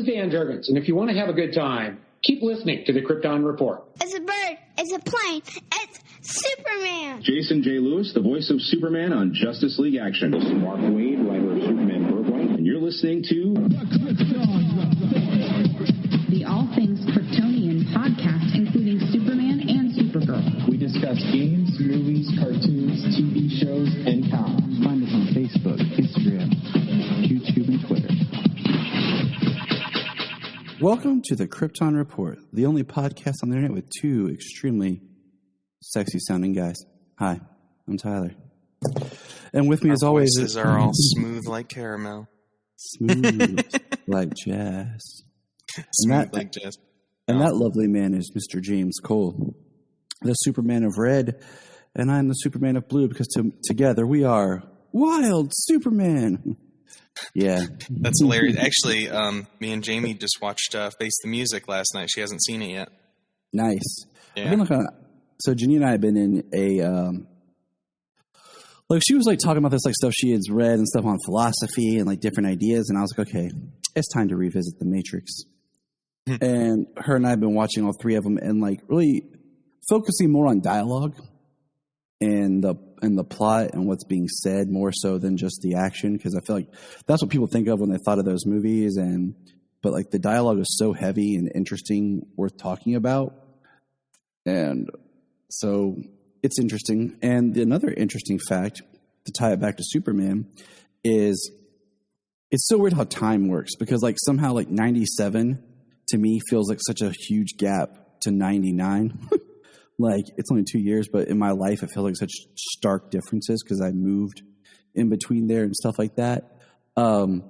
is Dan Jurgens, and if you want to have a good time, keep listening to the Krypton Report. It's a bird, it's a plane, it's Superman! Jason J. Lewis, the voice of Superman on Justice League Action. This is Mark Wade, writer of Superman Birthright, and you're listening to the All Things Kryptonian podcast, including Superman and Supergirl. We discuss games, movies, cartoons, TV shows, and comics. Find us on Facebook, Instagram, YouTube, and Twitter. Welcome to the Krypton Report, the only podcast on the internet with two extremely sexy-sounding guys. Hi, I'm Tyler. And with me, as always... Our voices are all smooth like caramel. Smooth like jazz. Smooth like jazz. And that lovely man is Mr. James Cole, the Superman of Red, and I'm the Superman of Blue, because together we are Wild Superman. Yeah. That's hilarious. Actually, me and Jamie just watched Face the Music last night. She hasn't seen it yet. Nice. Yeah. So Junia and I have been in a... she was talking about this stuff she had read and stuff on philosophy and different ideas, and I was like, okay, it's time to revisit The Matrix. And her and I have been watching all three of them and really focusing more on dialogue and the plot and what's being said more so than just the action, because I feel like that's what people think of when they thought of those movies. But the dialogue is so heavy and interesting, worth talking about, and so it's interesting. And another interesting fact to tie it back to Superman is it's so weird how time works, because somehow 97 to me feels like such a huge gap to 99. It's only 2 years, but in my life it feels like such stark differences because I moved in between there and stuff like that. But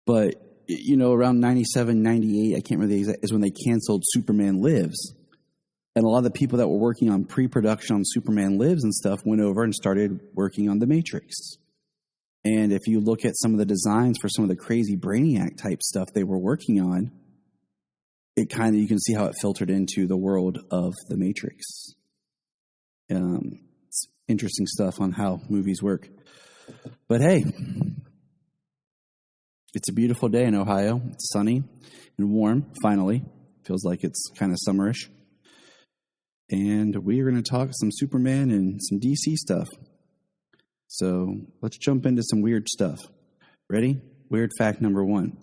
around 97, 98, I can't remember the exact, is when they canceled Superman Lives. And a lot of the people that were working on pre-production on Superman Lives and stuff went over and started working on The Matrix. And if you look at some of the designs for some of the crazy Brainiac type stuff they were working on, you can see how it filtered into the world of The Matrix. It's interesting stuff on how movies work. But hey, it's a beautiful day in Ohio. It's sunny and warm, finally. Feels like it's kind of summerish. And we are going to talk some Superman and some DC stuff. So let's jump into some weird stuff. Ready? Weird fact number 1.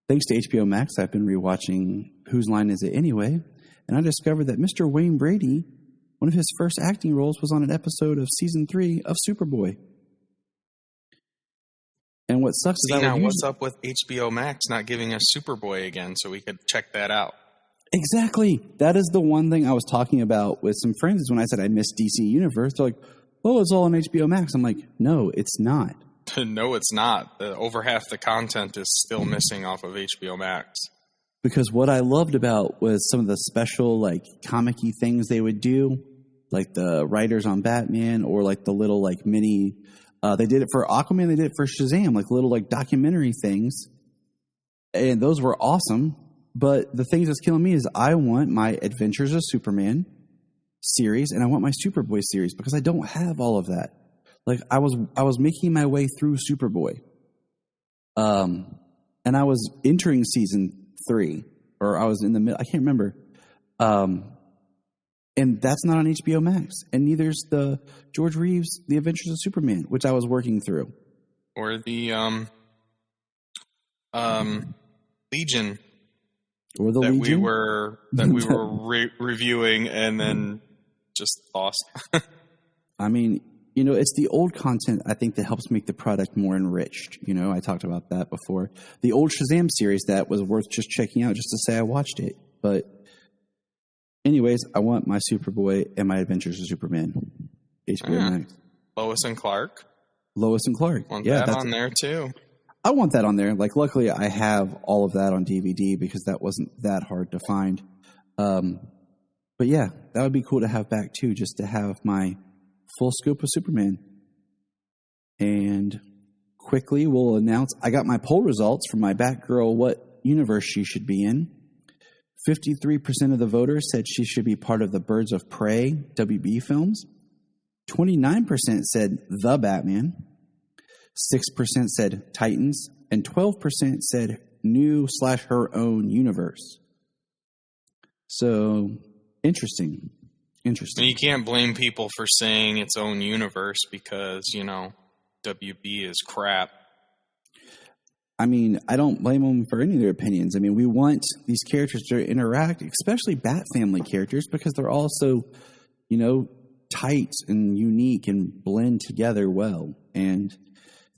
Thanks to HBO Max, I've been rewatching Whose Line Is It Anyway? And I discovered that Mr. Wayne Brady, one of his first acting roles was on an episode of Season 3 of Superboy. And what sucks is that... what's up with HBO Max not giving us Superboy again so we could check that out? Exactly. That is the one thing I was talking about with some friends when I said I miss DC Universe. They're like, oh, it's all on HBO Max. I'm like, no, it's not. No, it's not. Over half the content is still missing off of HBO Max. Because what I loved about was some of the special, comic-y things they would do, like the writers on Batman, or the little, mini... they did it for Aquaman, they did it for Shazam, little, documentary things. And those were awesome. But the thing that's killing me is I want my Adventures of Superman series, and I want my Superboy series, because I don't have all of that. I was making my way through Superboy. And I was entering season 3, or I was in the middle, I can't remember. And that's not on HBO Max. And neither's the George Reeves, The Adventures of Superman, which I was working through. Or the Legion. Or the that Legion? we were reviewing and then just lost. I mean, it's the old content, I think, that helps make the product more enriched. I talked about that before. The old Shazam series that was worth just checking out just to say I watched it. But anyways, I want my Superboy and my Adventures of Superman. HBO Max. Lois and Clark. Lois and Clark. Want that on there too. I want that on there. Luckily, I have all of that on DVD because that wasn't that hard to find. But yeah, that would be cool to have back too, just to have my full scope of Superman. And quickly, we'll announce, I got my poll results from my Batgirl, what universe she should be in. 53% of the voters said she should be part of the Birds of Prey WB films. 29% said The Batman. 6% said Titans, and 12% said new/her own universe. So, interesting. And you can't blame people for saying its own universe because, WB is crap. I mean, I don't blame them for any of their opinions. I mean, we want these characters to interact, especially Bat Family characters, because they're all so, tight and unique and blend together well, and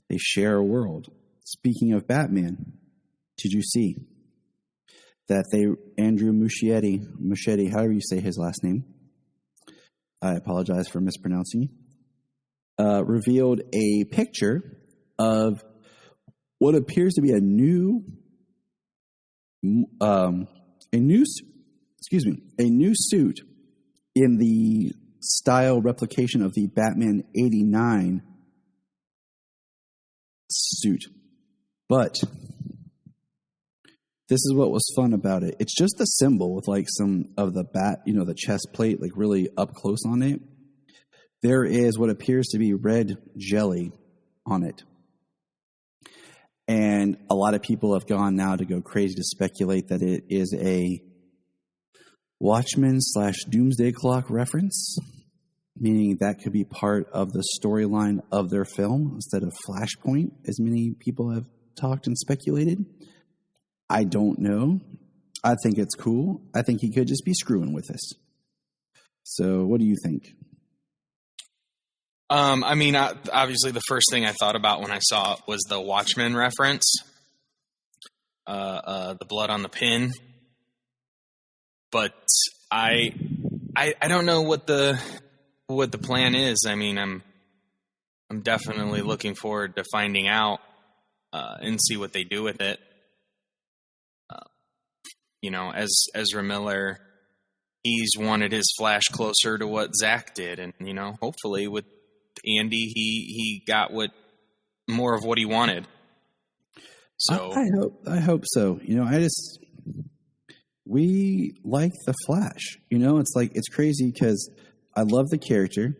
they share a world. Speaking of Batman, did you see that Andrew Muschietti, however you say his last name, I apologize for mispronouncing, revealed a picture of what appears to be a new suit in the style replication of the Batman 89 suit. But this is what was fun about it. It's just a symbol with like some of the bat, the chest plate, like really up close on it. There is what appears to be red jelly on it. And a lot of people have gone now to go crazy to speculate that it is a Watchmen/Doomsday Clock reference, meaning that could be part of the storyline of their film instead of Flashpoint, as many people have talked and speculated. I don't know. I think it's cool. I think he could just be screwing with us. So what do you think? Obviously the first thing I thought about when I saw it was the Watchmen reference, the blood on the pin. But I don't know what the plan is. I mean, I'm definitely looking forward to finding out and see what they do with it. As Ezra Miller, he's wanted his Flash closer to what Zach did, and hopefully with Andy, he got more of what he wanted. So I hope so. We like the Flash. It's crazy because I love the character.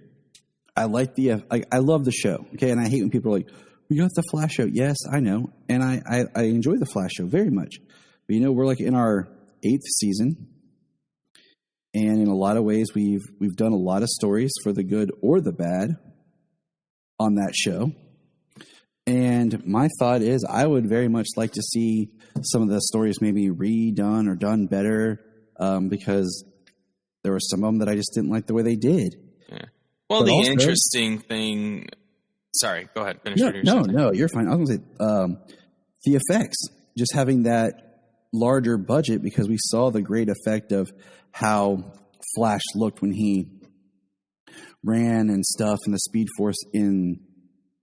I like I love the show. Okay, and I hate when people are like, "We got the Flash show." Yes, I know, and I enjoy the Flash show very much. But we're like in our 8th season, and in a lot of ways, we've done a lot of stories for the good or the bad on that show. And my thought is I would very much like to see some of the stories maybe redone or done better, because there were some of them that I just didn't like the way they did. Yeah. Well, but the interesting thing... Sorry, go ahead. Finish No, you're fine. I was going to say, the effects, just having that larger budget, because we saw the great effect of how Flash looked when he ran and stuff, and the Speed Force in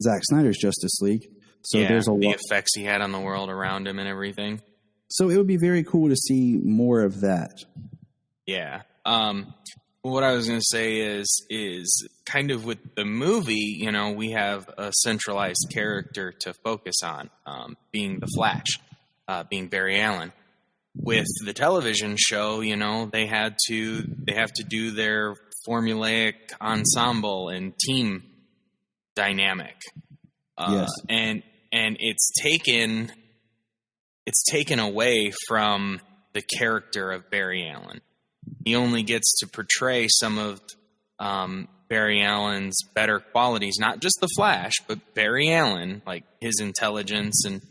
Zack Snyder's Justice League. So there's the effects he had on the world around him and everything. So it would be very cool to see more of that. Yeah. What I was going to say is kind of with the movie, we have a centralized character to focus on, being the Flash, being Barry Allen. With the television show, they have to do their formulaic ensemble and team dynamic. Yes. And it's taken away from the character of Barry Allen. He only gets to portray some of Barry Allen's better qualities, not just the Flash, but Barry Allen, like his intelligence and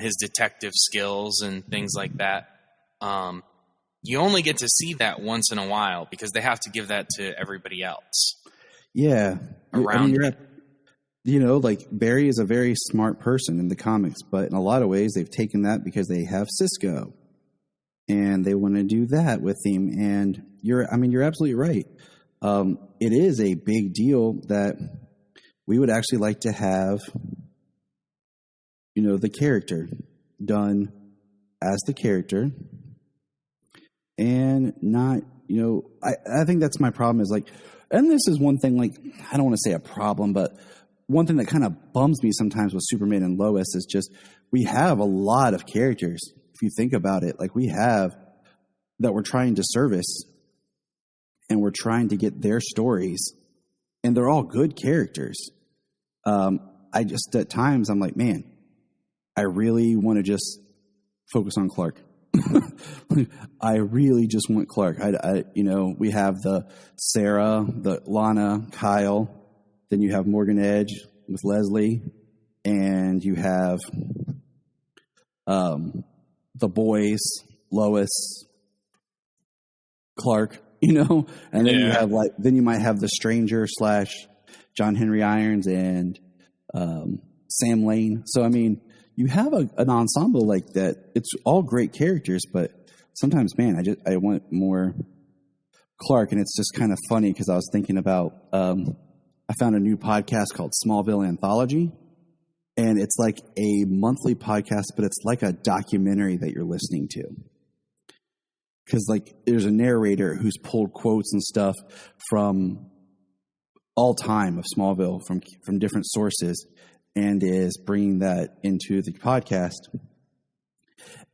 his detective skills and things like that. You only get to see that once in a while because they have to give that to everybody else. Yeah. Barry is a very smart person in the comics, but in a lot of ways they've taken that because they have Cisco and they want to do that with him. And you're absolutely right. It is a big deal that we would actually like to have, the character done as the character and not, I think that's my problem is and this is one thing, I don't want to say a problem, but one thing that kind of bums me sometimes with Superman and Lois is just we have a lot of characters. If you think about it, we have that we're trying to service and we're trying to get their stories, and they're all good characters. I just at times I'm like, man, I really want to just focus on Clark. I really just want Clark. We have the Sarah, the Lana, Kyle. Then you have Morgan Edge with Leslie, and you have the boys, Lois, Clark. And then you have then you might have the Stranger / John Henry Irons and Sam Lane. So I mean, you have an ensemble like that. It's all great characters, but sometimes, man, I want more Clark. And it's just kind of funny because I was thinking about, I found a new podcast called Smallville Anthology, and it's like a monthly podcast, but it's like a documentary that you're listening to. Because like there's a narrator who's pulled quotes and stuff from all time of Smallville from different sources, and is bringing that into the podcast.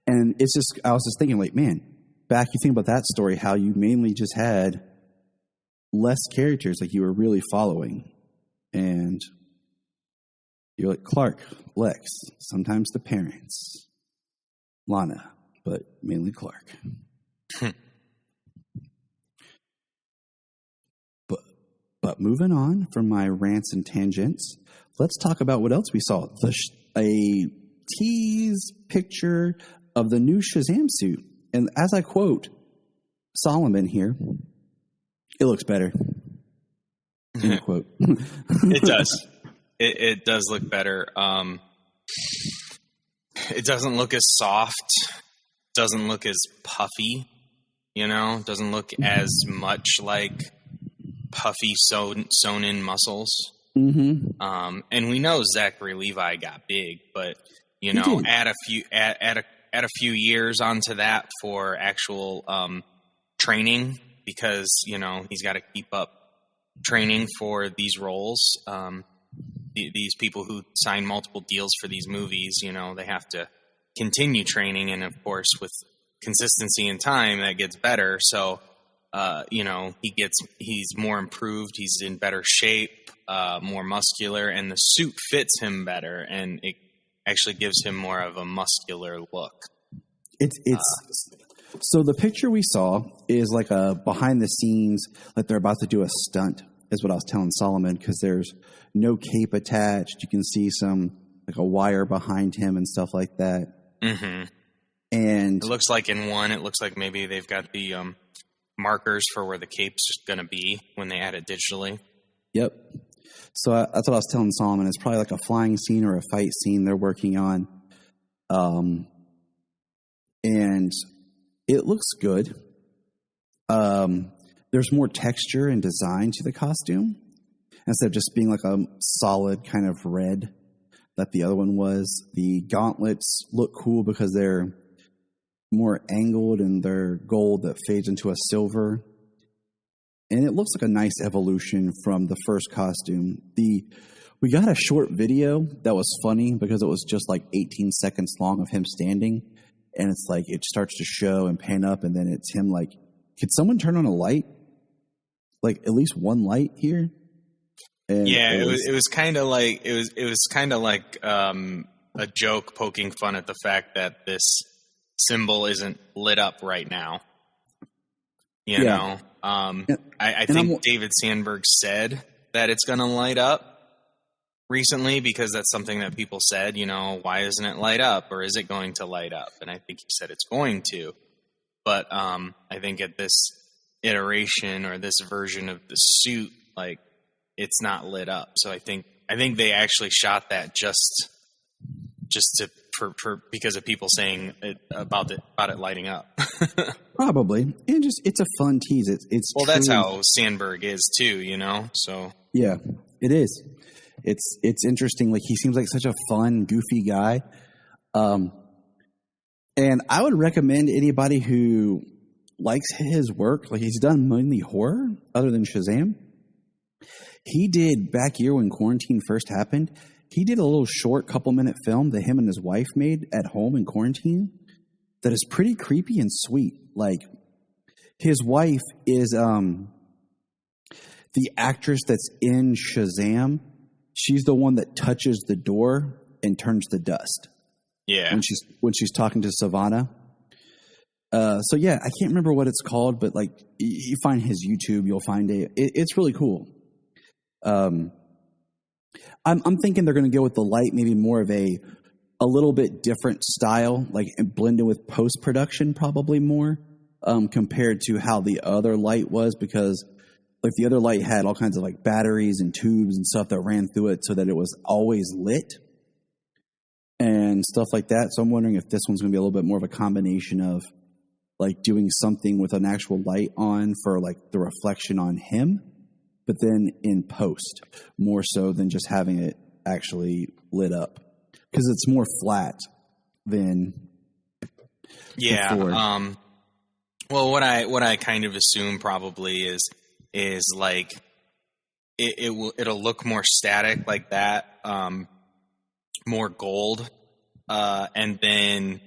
And it's just, I was just thinking, like, man, back, you think about that story, how you mainly just had less characters, like you were really following. And you're like Clark, Lex, sometimes the parents, Lana, but mainly Clark. But moving on from my rants and tangents, let's talk about what else we saw. A tease picture of the new Shazam suit. And as I quote Solomon here, it looks better. End quote. It does. It does look better. It doesn't look as soft. Doesn't look as puffy. Doesn't look as much like puffy sewn in muscles. Mm-hmm. And we know Zachary Levi got big, but add a few years onto that for actual training, because he's got to keep up training for these roles. These people who sign multiple deals for these movies, they have to continue training, and of course with consistency and time that gets better. So he's more improved, he's in better shape, more muscular, and the suit fits him better, and it actually gives him more of a muscular look. So the picture we saw is like a behind the scenes, like they're about to do a stunt, is what I was telling Solomon, because there's no cape attached. You can see some like a wire behind him and stuff like that. Mm-hmm. And it looks like it looks like maybe they've got the markers for where the cape's going to be when they add it digitally. Yep. So that's what I was telling Solomon. It's probably like a flying scene or a fight scene they're working on. And it looks good. There's more texture and design to the costume, instead of just being like a solid kind of red that the other one was. The gauntlets look cool because they're more angled and they're gold that fades into a silver. And it looks like a nice evolution from the first costume. We got a short video that was funny because it was just like 18 seconds long of him standing. And it's like, it starts to show and pan up, and then it's him like, could someone turn on a light? Like at least one light here? And yeah, it was kind of like, a joke poking fun at the fact that this symbol isn't lit up right now. You know? I think David Sandberg said that it's going to light up recently, because that's something that people said, why isn't it light up, or is it going to light up? And I think he said it's going to. But I think at this iteration or this version of the suit, like, it's not lit up. So I think they actually shot that just for because of people saying about it lighting up. Probably. And it's a fun tease. It's well, that's how Sandberg is too, So yeah, it is. It's interesting. Like, he seems like such a fun, goofy guy. And I would recommend anybody who likes his work, like, he's done mainly horror other than Shazam. He did, back here when quarantine first happened, he did a little short couple-minute film that him and his wife made at home in quarantine that is pretty creepy and sweet. Like, his wife is the actress that's in Shazam. She's the one that touches the door and turns to dust. Yeah. When she's talking to Savannah. So yeah, I can't remember what it's called, but like you find his YouTube, you'll find it's really cool. I'm thinking they're going to go with the light, maybe more of a little bit different style, like blend in with post production, probably more compared to how the other light was, because like the other light had all kinds of like batteries and tubes and stuff that ran through it so that it was always lit and stuff like that. So I'm wondering if this one's going to be a little bit more of a combination of like doing something with an actual light on for like the reflection on him, but then in post more so than just having it actually lit up, because it's more flat than before. Well, what I kind of assume probably is like it'll look more static like that, more gold, and then,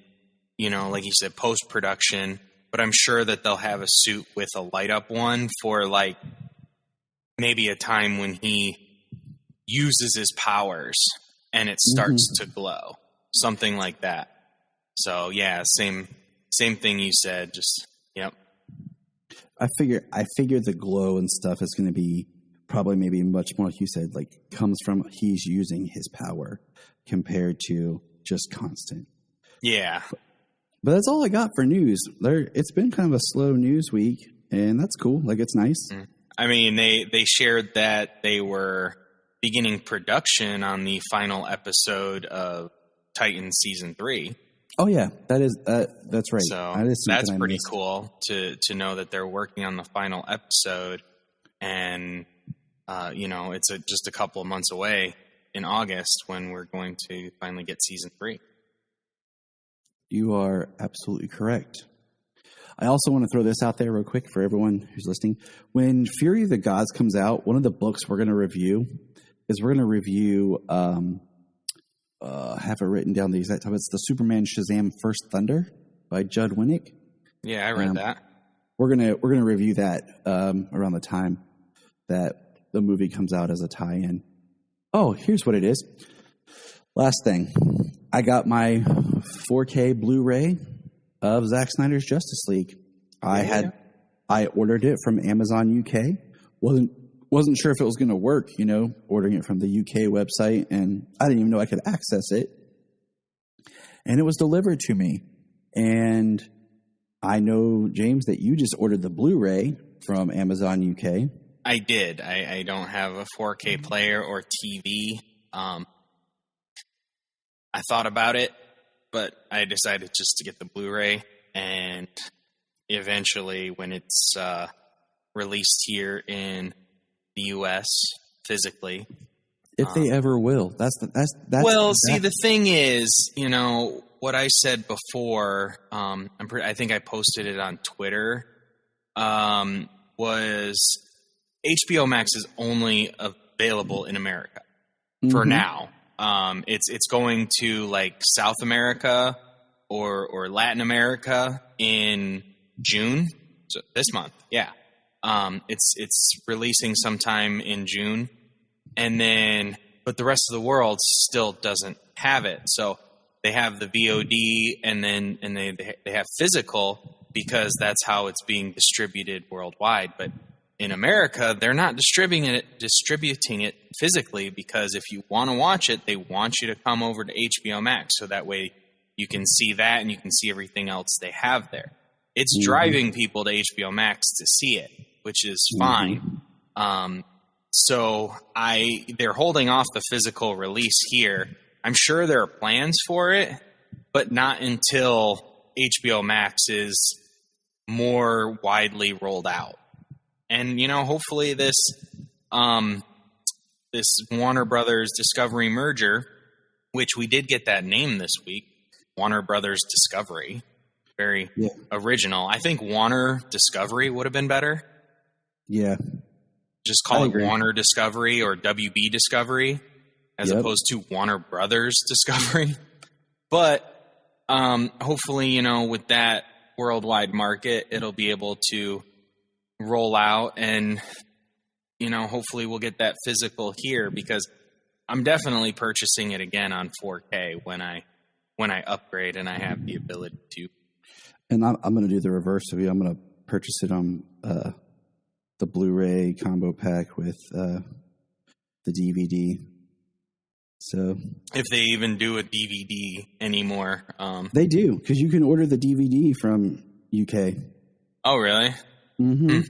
you know, like you said, post-production, but I'm sure that they'll have a suit with a light-up one for, like, maybe a time when he uses his powers and it starts to glow. Something like that. So, yeah, same thing you said, just, yep. I figure the glow and stuff is going to be probably maybe much more, like you said, like, comes from he's using his power compared to just constant. Yeah. But that's all I got for news. It's been kind of a slow news week, and that's cool. Like, it's nice. I mean, they shared that they were beginning production on the final episode of Titan Season 3. Oh, yeah. That's right. So that's pretty cool to know that they're working on the final episode. And, you know, it's just a couple of months away in August when we're going to finally get Season 3. You are absolutely correct. I also want to throw this out there real quick for everyone who's listening. When Fury of the Gods comes out, one of the books we're going to review is have it written down the exact time. It's the Superman Shazam First Thunder by Judd Winnick. Yeah, I read that. We're gonna review that around the time that the movie comes out as a tie-in. Oh, here's what it is. Last thing. I got my 4K Blu-ray of Zack Snyder's Justice League. I ordered it from Amazon UK. Wasn't sure if it was going to work, you know, ordering it from the UK website, and I didn't even know I could access it. And it was delivered to me. And I know, James, that you just ordered the Blu-ray from Amazon UK. I did. I don't have a 4K player or TV. I thought about it, but I decided just to get the Blu-ray, and eventually when it's released here in the U.S. physically. If they ever will. The thing is, you know, what I said before, I think I posted it on Twitter, was HBO Max is only available in America for now. It's going to like South America or Latin America in June, so this month. Yeah. It's releasing sometime in June, but the rest of the world still doesn't have it. So they have the VOD and they have physical because that's how it's being distributed worldwide. But in America, they're not distributing it physically, because if you want to watch it, they want you to come over to HBO Max, so that way you can see that and you can see everything else they have there. It's driving people to HBO Max to see it, which is fine. So they're holding off the physical release here. I'm sure there are plans for it, but not until HBO Max is more widely rolled out. And, you know, hopefully this Warner Brothers Discovery merger, which we did get that name this week, Warner Brothers Discovery, very original. I think Warner Discovery would have been better. Yeah. Just call it Warner Discovery or WB Discovery as opposed to Warner Brothers Discovery. But hopefully, you know, with that worldwide market, it'll be able to roll out, and, you know, hopefully we'll get that physical here, because I'm definitely purchasing it again on 4K when when I upgrade and I have the ability to. And I'm going to do the reverse of you. I'm going to purchase it on the Blu-ray combo pack with the DVD. So if they even do a DVD anymore, they do, because you can order the DVD from UK. Oh, really? Mm-hmm.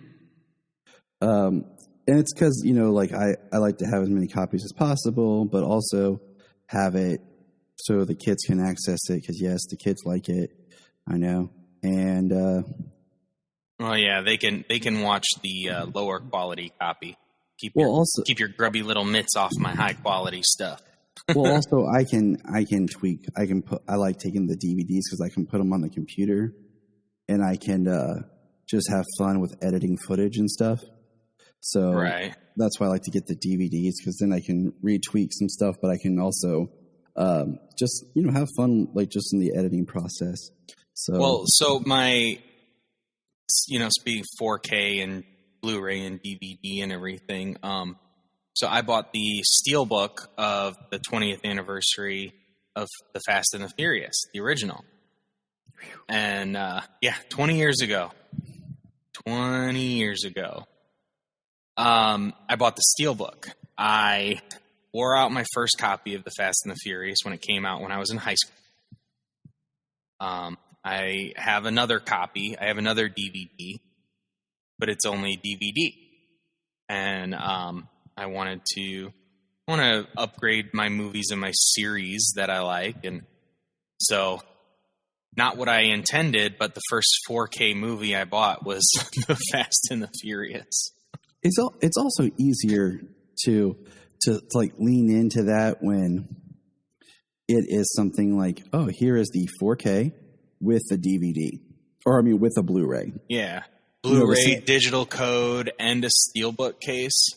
And it's because, like I like to have as many copies as possible, but also have it so the kids can access it. Because yes, the kids like it. I know. And well, yeah, they can watch the lower quality copy. Keep your grubby little mitts off my high quality stuff. Well, also I can tweak. I like taking the DVDs because I can put them on the computer, and I can just have fun with editing footage and stuff. So right. That's why I like to get the DVDs, because then I can retweak some stuff, but I can also just have fun, like just in the editing process. So my speaking 4K and Blu-ray and DVD and everything. So I bought the Steelbook of the 20th anniversary of The Fast and the Furious, the original. And 20 years ago. 20 years ago. I bought the Steelbook. I wore out my first copy of The Fast and the Furious when it came out when I was in high school. I have another copy. I have another DVD, but it's only DVD. And I want to upgrade my movies and my series that I like. And so not what I intended, but the first 4K movie I bought was The Fast and the Furious. It's also easier to like lean into that when it is something like, oh, here is the 4K with the DVD, with a Blu-ray. Yeah, Blu-ray, digital code, and a Steelbook case.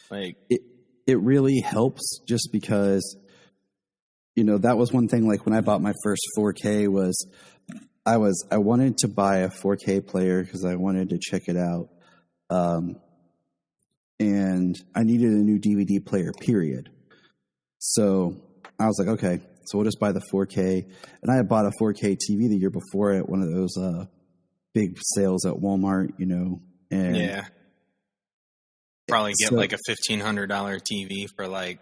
Like it really helps, just because that was one thing. Like when I bought my first 4K, I wanted to buy a 4K player because I wanted to check it out. And I needed a new DVD player, period. So I was like, okay, so we'll just buy the 4K. And I had bought a 4K TV the year before at one of those big sales at Walmart, and yeah. Probably get like a $1,500 TV for like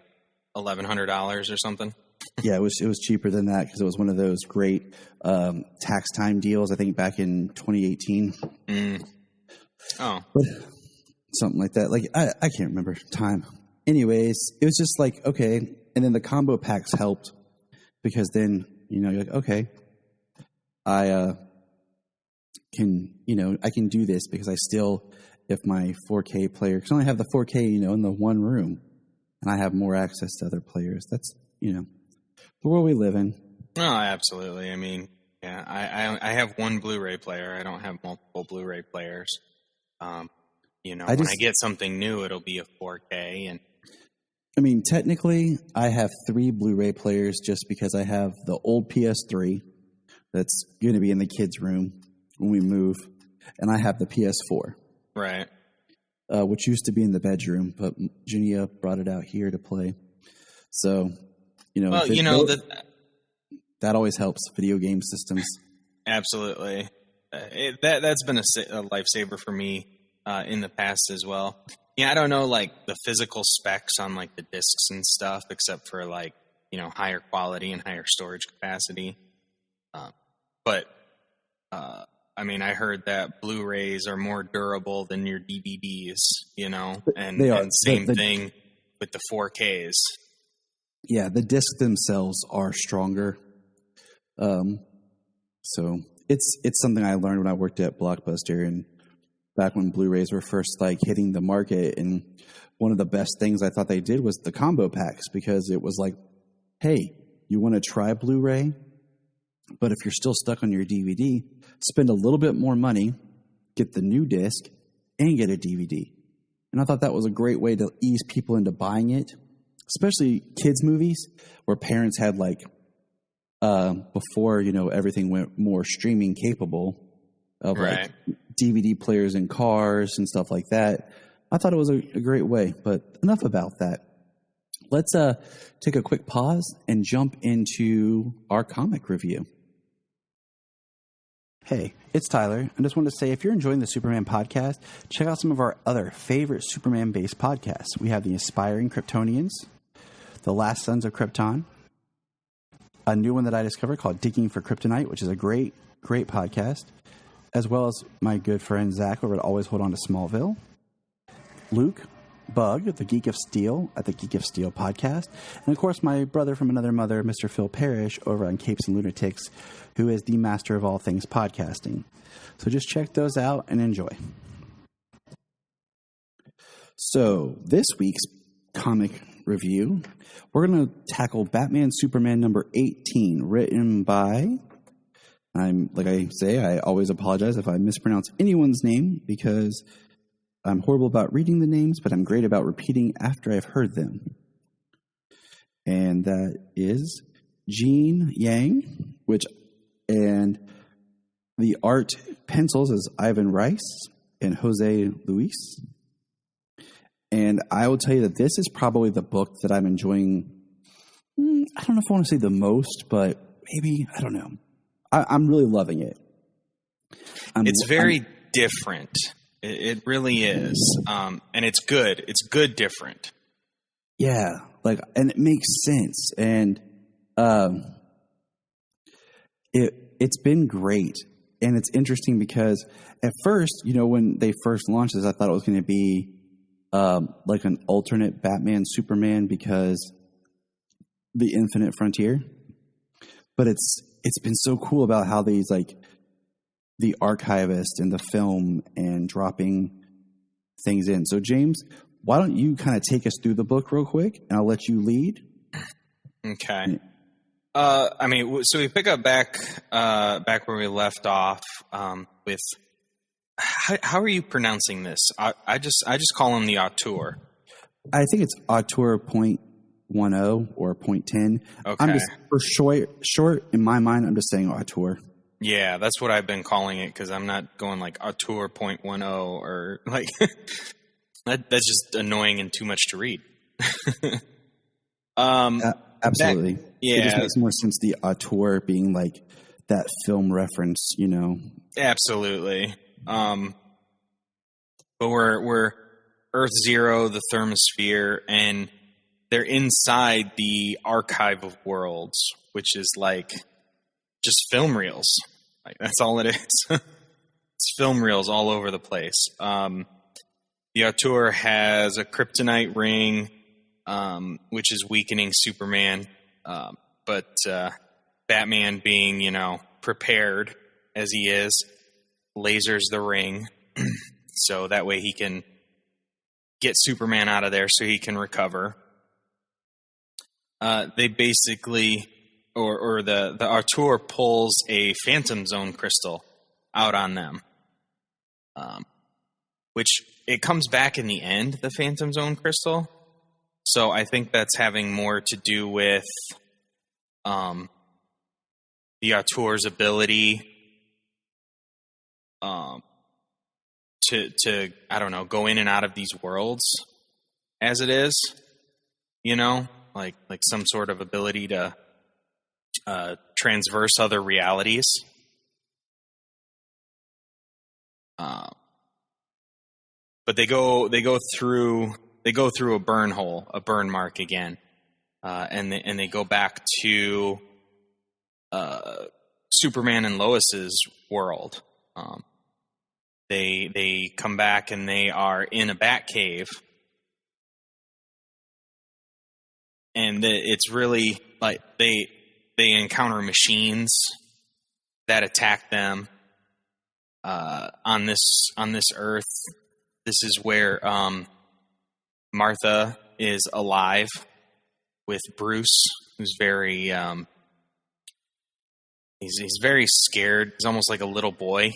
$1,100 or something. Yeah, it was cheaper than that because it was one of those great tax time deals, I think back in 2018. Oh. But something like that. Like, I can't remember time. Anyways, it was just like, okay. And then the combo packs helped, because then, you're like, okay, I can do this, because I still, if my 4K player, because I only have the 4K, in the one room, and I have more access to other players. That's, the world we live in. Oh, absolutely. I mean, yeah, I have one Blu-ray player. I don't have multiple Blu-ray players. When I get something new, it'll be a 4K. And I mean, technically, I have 3 Blu-ray players just because I have the old PS3 that's going to be in the kids' room when we move, and I have the PS4. Right. Which used to be in the bedroom, but Junia brought it out here to play. So, that always helps, video game systems. Absolutely. That's been a lifesaver for me in the past as well. Yeah, I don't know like the physical specs on like the discs and stuff, except for like, higher quality and higher storage capacity. But I heard that Blu-rays are more durable than your DVDs, and same thing with the 4Ks. Yeah, the discs themselves are stronger. So it's something I learned when I worked at Blockbuster, and back when Blu-rays were first like hitting the market. And one of the best things I thought they did was the combo packs, because it was like, hey, you want to try Blu-ray, but if you're still stuck on your DVD, spend a little bit more money, get the new disc, and get a DVD. And I thought that was a great way to ease people into buying it, especially kids' movies where parents had like, before, everything went more streaming capable of right. like DVD players in cars and stuff like that. I thought it was a great way, but enough about that. let's take a quick pause and jump into our comic review. Hey, it's Tyler. I just wanted to say, if you're enjoying the Superman podcast, check out some of our other favorite Superman-based podcasts. We have the Aspiring Kryptonians, The Last Sons of Krypton, a new one that I discovered called Digging for Kryptonite, which is a great podcast, as well as my good friend Zach over at Always Hold On to Smallville, Luke, Bug, the Geek of Steel at the Geek of Steel podcast, and of course my brother from another mother, Mr. Phil Parrish, over on Capes and Lunatics, who is the master of all things podcasting. So just check those out and enjoy. So this week's comic review, we're going to tackle Batman Superman number 18, written by, I always apologize if I mispronounce anyone's name, because I'm horrible about reading the names, but I'm great about repeating after I've heard them. And that is Gene Yang, and the art pencils is Ivan Rice and Jose Luis. And I will tell you that this is probably the book that I'm enjoying. I don't know if I want to say the most, but maybe, I don't know. I'm really loving it. It's very different. It really is. And it's good. It's good different. Yeah. And it makes sense. And it's been great. And it's interesting because at first, when they first launched this, I thought it was going to be like an alternate Batman Superman because the Infinite Frontier. But it's been so cool about how these the archivist and the film and dropping things in. So James, why don't you kind of take us through the book real quick, and I'll let you lead. Okay. So we pick up back where we left off with how are you pronouncing this? I just call him the auteur. I think it's auteur 0.10 or 0.10. Okay. I'm just for short in my mind. I'm just saying auteur. Yeah, that's what I've been calling it because I'm not going like auteur 0.10 or like that's just annoying and too much to read. Absolutely. It just makes more sense the auteur being like that film reference, Absolutely. But we're Earth Zero, the Thermosphere, and they're inside the Archive of Worlds, which is like just film reels. That's all it is. It's film reels all over the place. The auteur has a kryptonite ring, which is weakening Superman. But Batman being, prepared as he is, lasers the ring so that way he can get Superman out of there so he can recover. They basically, or the auteur pulls a Phantom Zone crystal out on them, which it comes back in the end, the Phantom Zone crystal. So I think that's having more to do with the auteur's ability to I don't know, go in and out of these worlds as it is, like some sort of ability to transverse other realities. But they go through a burn hole, a burn mark again, and they go back to Superman and Lois's world. They come back and they are in a bat cave, and it's really like they encounter machines that attack them on this Earth. This is where Martha is alive with Bruce, who's very he's very scared. He's almost like a little boy,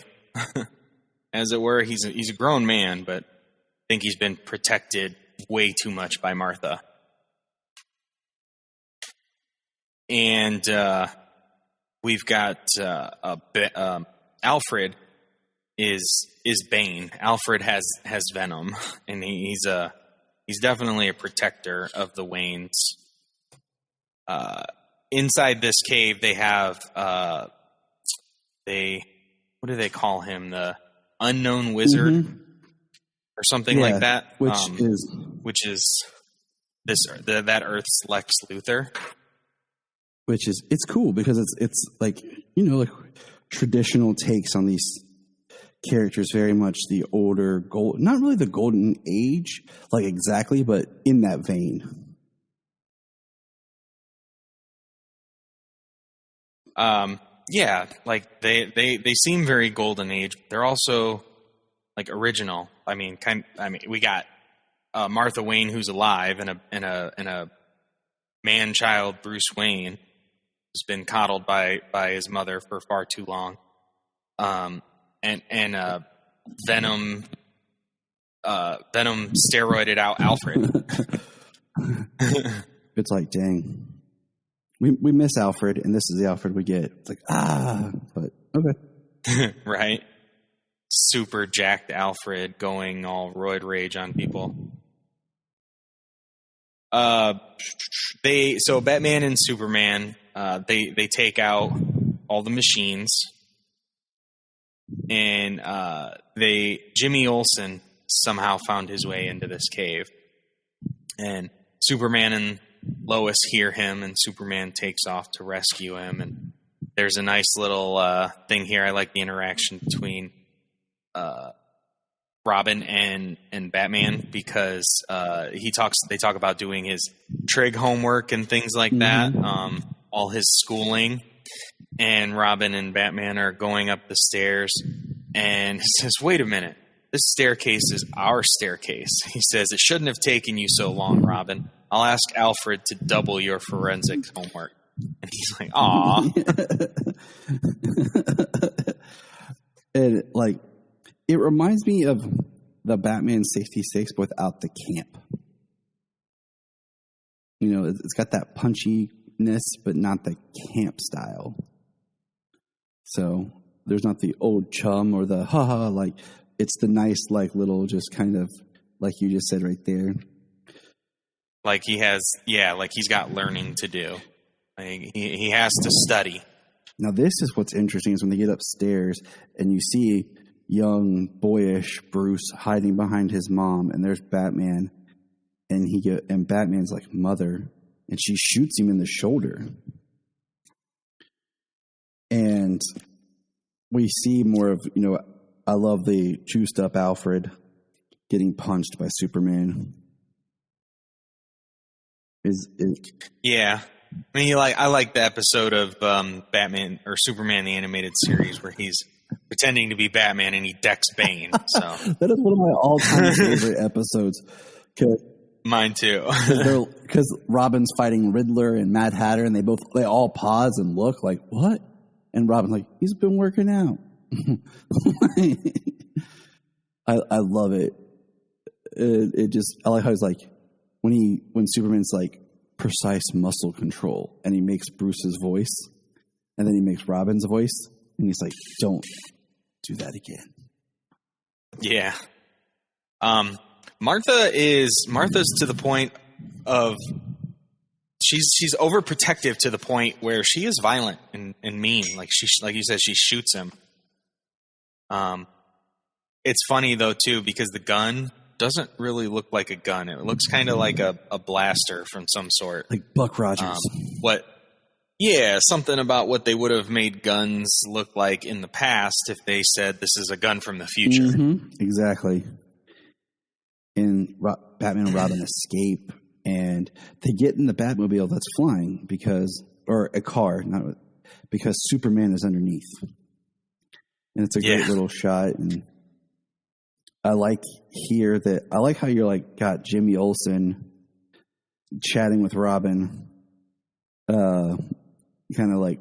as it were. He's a grown man, but I think he's been protected way too much by Martha. And we've got Alfred is Bane. Alfred has Venom, and he's a he's definitely a protector of the Waynes. Inside this cave, they have what do they call him? The Unknown Wizard or something like that. Which is that Earth's Lex Luthor. Which is, it's cool because it's like, like traditional takes on these characters, very much the older not really the golden age, like exactly, but in that vein. Yeah, like they seem very golden age. They're also like original. I mean, we got Martha Wayne, who's alive, and a man-child Bruce Wayne, who's been coddled by his mother for far too long. And Venom steroided out Alfred. It's like, dang. We miss Alfred, and this is the Alfred we get. It's like, but okay. Right? Super jacked Alfred going all roid rage on people. So Batman and Superman, they take out all the machines, and Jimmy Olsen somehow found his way into this cave, and Superman and Lois hear him, and Superman takes off to rescue him. And there's a nice little thing here. I like the interaction between Robin and Batman, because they talk about doing his trig homework and things like that, all his schooling. And Robin and Batman are going up the stairs, and he says, "Wait a minute, this staircase is our staircase." He says, "It shouldn't have taken you so long, Robin. I'll ask Alfred to double your forensic homework." And he's like, "Aw." And like, it reminds me of the Batman 66 without the camp. It's got that punchiness, but not the camp style. So there's not the old chum or the haha, like it's the nice, like little, just kind of like you just said right there. Like he's got learning to do. Like he has to study. Now this is what's interesting is when they get upstairs and you see young, boyish Bruce hiding behind his mom, and there's Batman, and Batman's like, "Mother," and she shoots him in the shoulder. And we see more of, I love the juiced up Alfred getting punched by Superman. Yeah. I mean, I like the episode of Batman or Superman the Animated Series where he's pretending to be Batman and he decks Bane. So that is one of my all-time favorite episodes. Mine too. Because Robin's fighting Riddler and Mad Hatter, and they all pause and look like, "What?" And Robin's like, "He's been working out." I love it. I like how he's like, when Superman's like precise muscle control, and he makes Bruce's voice, and then he makes Robin's voice, and he's like, "Don't do that again." Yeah. Martha's to the point of she's overprotective to the point where she is violent and mean. Like you said, she shoots him. It's funny though too, because the gun doesn't really look like a gun. It looks kind of like a blaster from some sort. Like Buck Rogers. Something about what they would have made guns look like in the past if they said this is a gun from the future. Mm-hmm. Exactly. And Batman and Robin escape, and they get in the Batmobile that's flying or a car, because Superman is underneath. And it's a great little shot. And I like how you're like got Jimmy Olsen chatting with Robin, kind of like,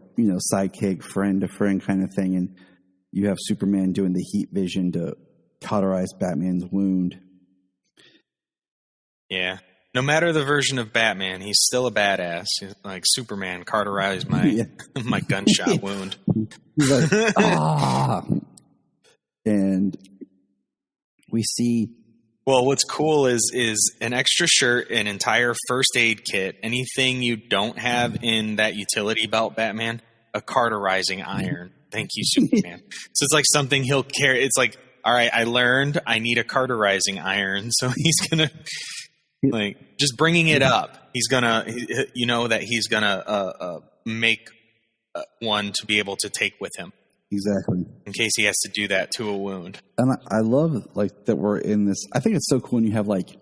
sidekick, friend to friend kind of thing. And you have Superman doing the heat vision to cauterize Batman's wound. Yeah. No matter the version of Batman, he's still a badass. He's like, "Superman, cauterize my my gunshot wound." He's like, "Ah!" And we see Well, what's cool is an extra shirt, an entire first aid kit, anything you don't have in that utility belt, Batman, a cauterizing iron. Thank you, Superman. So it's like something he'll carry. It's like, all right, I learned I need a cauterizing iron. So he's going to, like, just bringing it up. He's going to, you know, that he's going to make one to be able to take with him. Exactly. In case he has to do that to a wound. And I love, like, that we're in this. I think it's so cool when you have, like,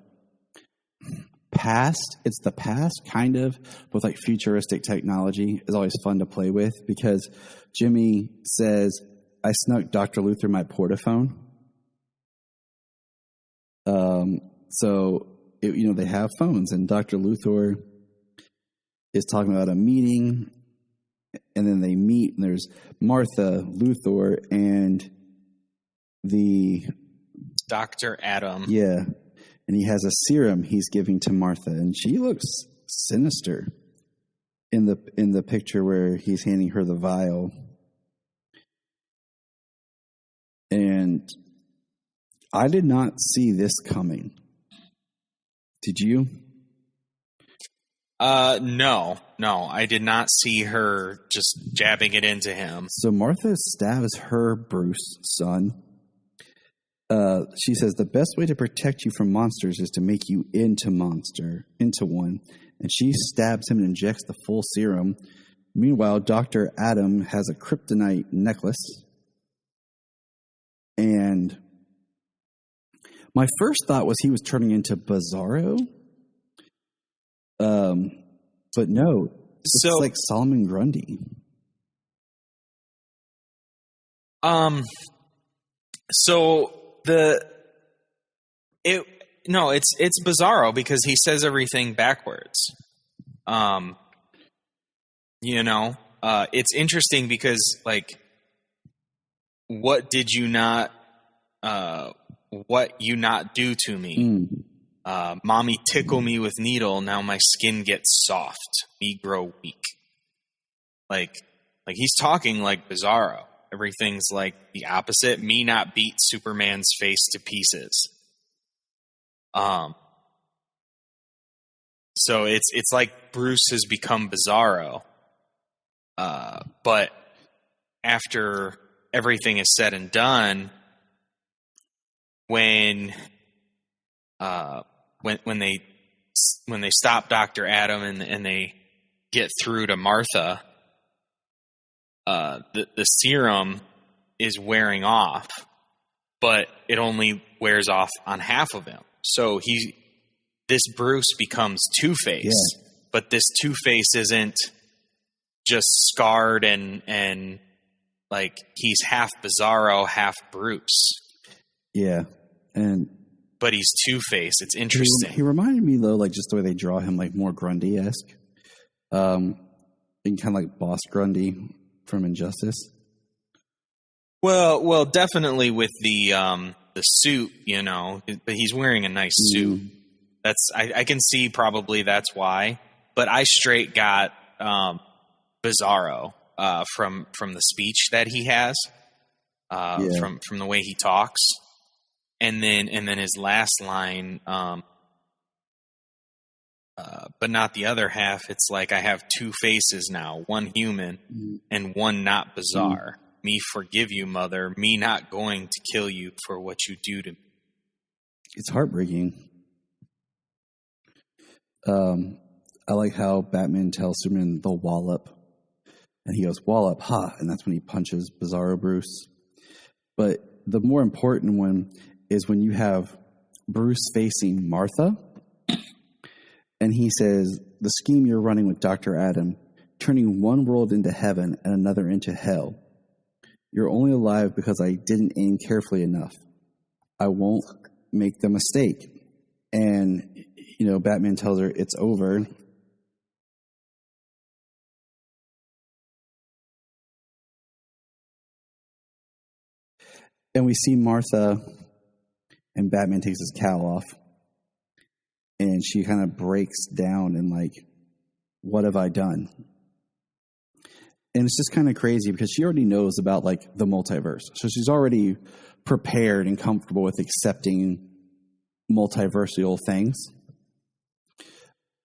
past. It's the past, kind of, with, like, futuristic technology is always fun to play with, because Jimmy says, I snuck Dr. Luther my portaphone. So, you know, they have phones, and Dr. Luther is talking about a meeting, and then they meet, and there's Martha, Luthor, and the Dr. Adam. Yeah. And he has a serum he's giving to Martha, and she looks sinister in the picture where he's handing her the vial. And I did not see this coming. Did you? No, I did not see her just jabbing it into him. So Martha stabs her Bruce son. She says the best way to protect you from monsters is to make you into one. And she stabs him and injects the full serum. Meanwhile, Dr. Adam has a kryptonite necklace. And my first thought was he was turning into Bizarro. But no, it's like Solomon Grundy. So it's Bizarro because he says everything backwards. It's interesting because, like, what you not do to me? Mommy tickle me with needle, now my skin gets soft, me grow weak. Like he's talking like Bizarro. Everything's like the opposite. Me not beat Superman's face to pieces. So it's like Bruce has become Bizarro. But after everything is said and done, when they stop Dr. Adam and they get through to Martha, the serum is wearing off, but it only wears off on half of him. So this Bruce becomes Two-Face, yeah. But this Two-Face isn't just scarred and like he's half Bizarro, half Bruce. Yeah, but he's Two-Face. It's interesting. He reminded me though, like just the way they draw him, like more Grundy-esque, and kind of like Boss Grundy from Injustice. Well, definitely with the suit, but he's wearing a nice suit. That's I can see probably that's why. But I straight got Bizarro from the speech that he has, from the way he talks, and then his last line. But not the other half. It's like I have two faces now, one human and one not bizarre. Me forgive you, mother. Me not going to kill you for what you do to me. It's heartbreaking. I like how Batman tells Superman the wallop. And he goes, wallop, ha. And that's when he punches Bizarro Bruce. But the more important one is when you have Bruce facing Martha. And he says, the scheme you're running with Dr. Adam, turning one world into heaven and another into hell. You're only alive because I didn't aim carefully enough. I won't make the mistake. And, Batman tells her it's over. And we see Martha, and Batman takes his cowl off. And she kind of breaks down and like, what have I done? And it's just kind of crazy because she already knows about like the multiverse. So she's already prepared and comfortable with accepting multiversal things.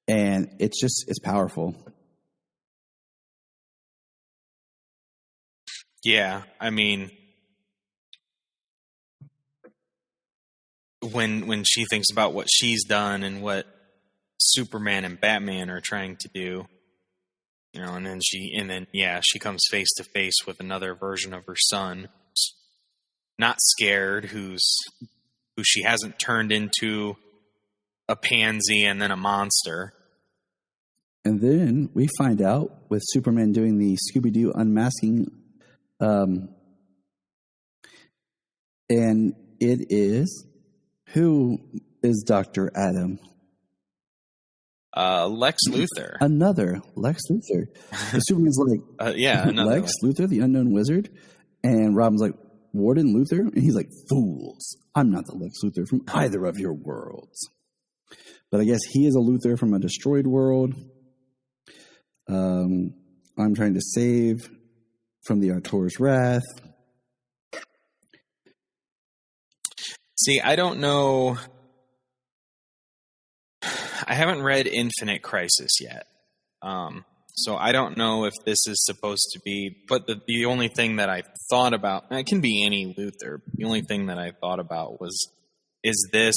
And it's powerful. Yeah, I mean, when she thinks about what she's done and what Superman and Batman are trying to do, you know, and then she comes face to face with another version of her son, who's not scared, who she hasn't turned into a pansy and then a monster. And then we find out with Superman doing the Scooby-Doo unmasking, and it is, who is Dr. Adam? Lex Luthor. Another Lex Luthor. The Superman's like, another Lex Luthor, the unknown wizard. And Robin's like, Warden Luthor? And he's like, fools. I'm not the Lex Luthor from either of your worlds. But I guess he is a Luthor from a destroyed world. I'm trying to save from the Auteur's wrath. See, I don't know. I haven't read Infinite Crisis yet. So I don't know if this is supposed to be, but the only thing that I thought about, and it can be any Luthor, the only thing that I thought about was, is this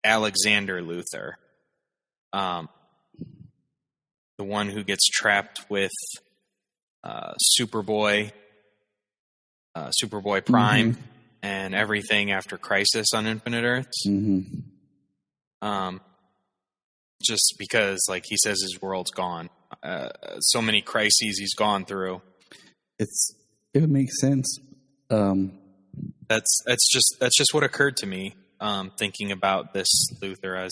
Alexander Luthor? The one who gets trapped with Superboy Prime, and everything after Crisis on Infinite Earths. Just because, like, he says his world's gone. So many crises he's gone through. It would make sense. That's just what occurred to me. Thinking about this Luthor,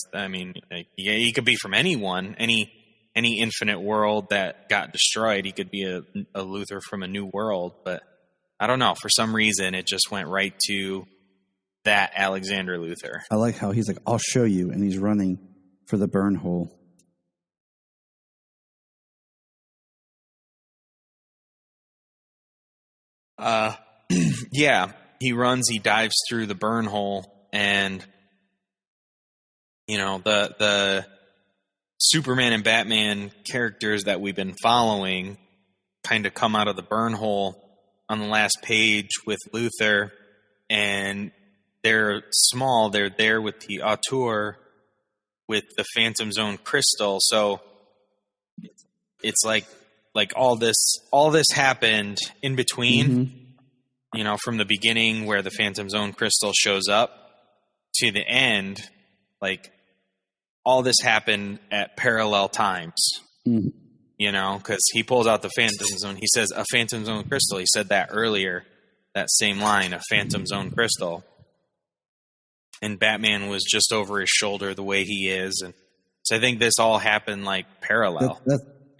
he could be from anyone, any infinite world that got destroyed. He could be a Luthor from a new world, but I don't know. For some reason, it just went right to that Alexander Luthor. I like how he's like, I'll show you, and he's running for the burn hole. Yeah, he runs, he dives through the burn hole, and you know, the Superman and Batman characters that we've been following kind of come out of the burn hole on the last page with Luthor, and they're small. They're there with the Auteur, with the Phantom Zone crystal. So it's like all this happened in between. You know, from the beginning where the Phantom Zone crystal shows up to the end, like all this happened at parallel times. You know, because he pulls out the Phantom Zone. He says a Phantom Zone crystal. He said that earlier, that same line, a Phantom Zone crystal. And Batman was just over his shoulder the way he is. And so I think this all happened like parallel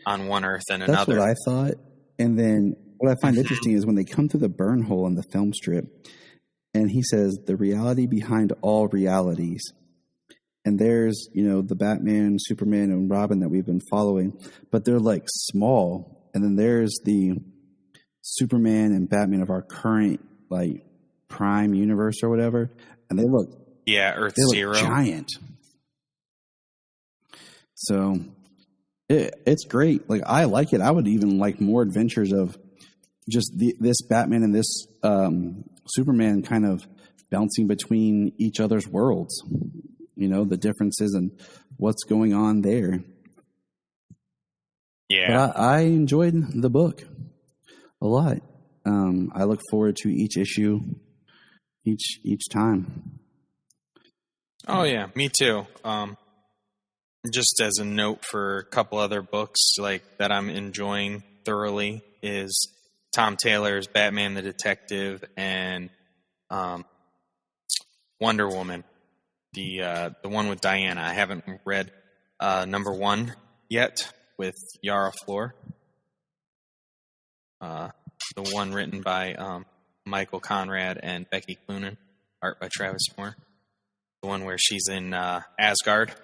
on one Earth and another. That's what I thought. And then what I find interesting is when they come through the burn hole in the film strip, and he says, the reality behind all realities. And there's, you know, the Batman, Superman, and Robin that we've been following, but they're like small. And then there's the Superman and Batman of our current, like, prime universe or whatever. And they look, Earth Zero, giant. So it's great. Like, I like it. I would even like more adventures of just this Batman and this Superman kind of bouncing between each other's worlds. You know, the differences and what's going on there. Yeah. But I enjoyed the book a lot. I look forward to each issue each time. Oh, yeah, me too. Just as a note for a couple other books like that I'm enjoying thoroughly is Tom Taylor's Batman the Detective and Wonder Woman. The one with Diana. I haven't read number 1 yet with Yara Flor. The one written by Michael Conrad and Becky Cloonan, art by Travis Moore. The one where she's in Asgard.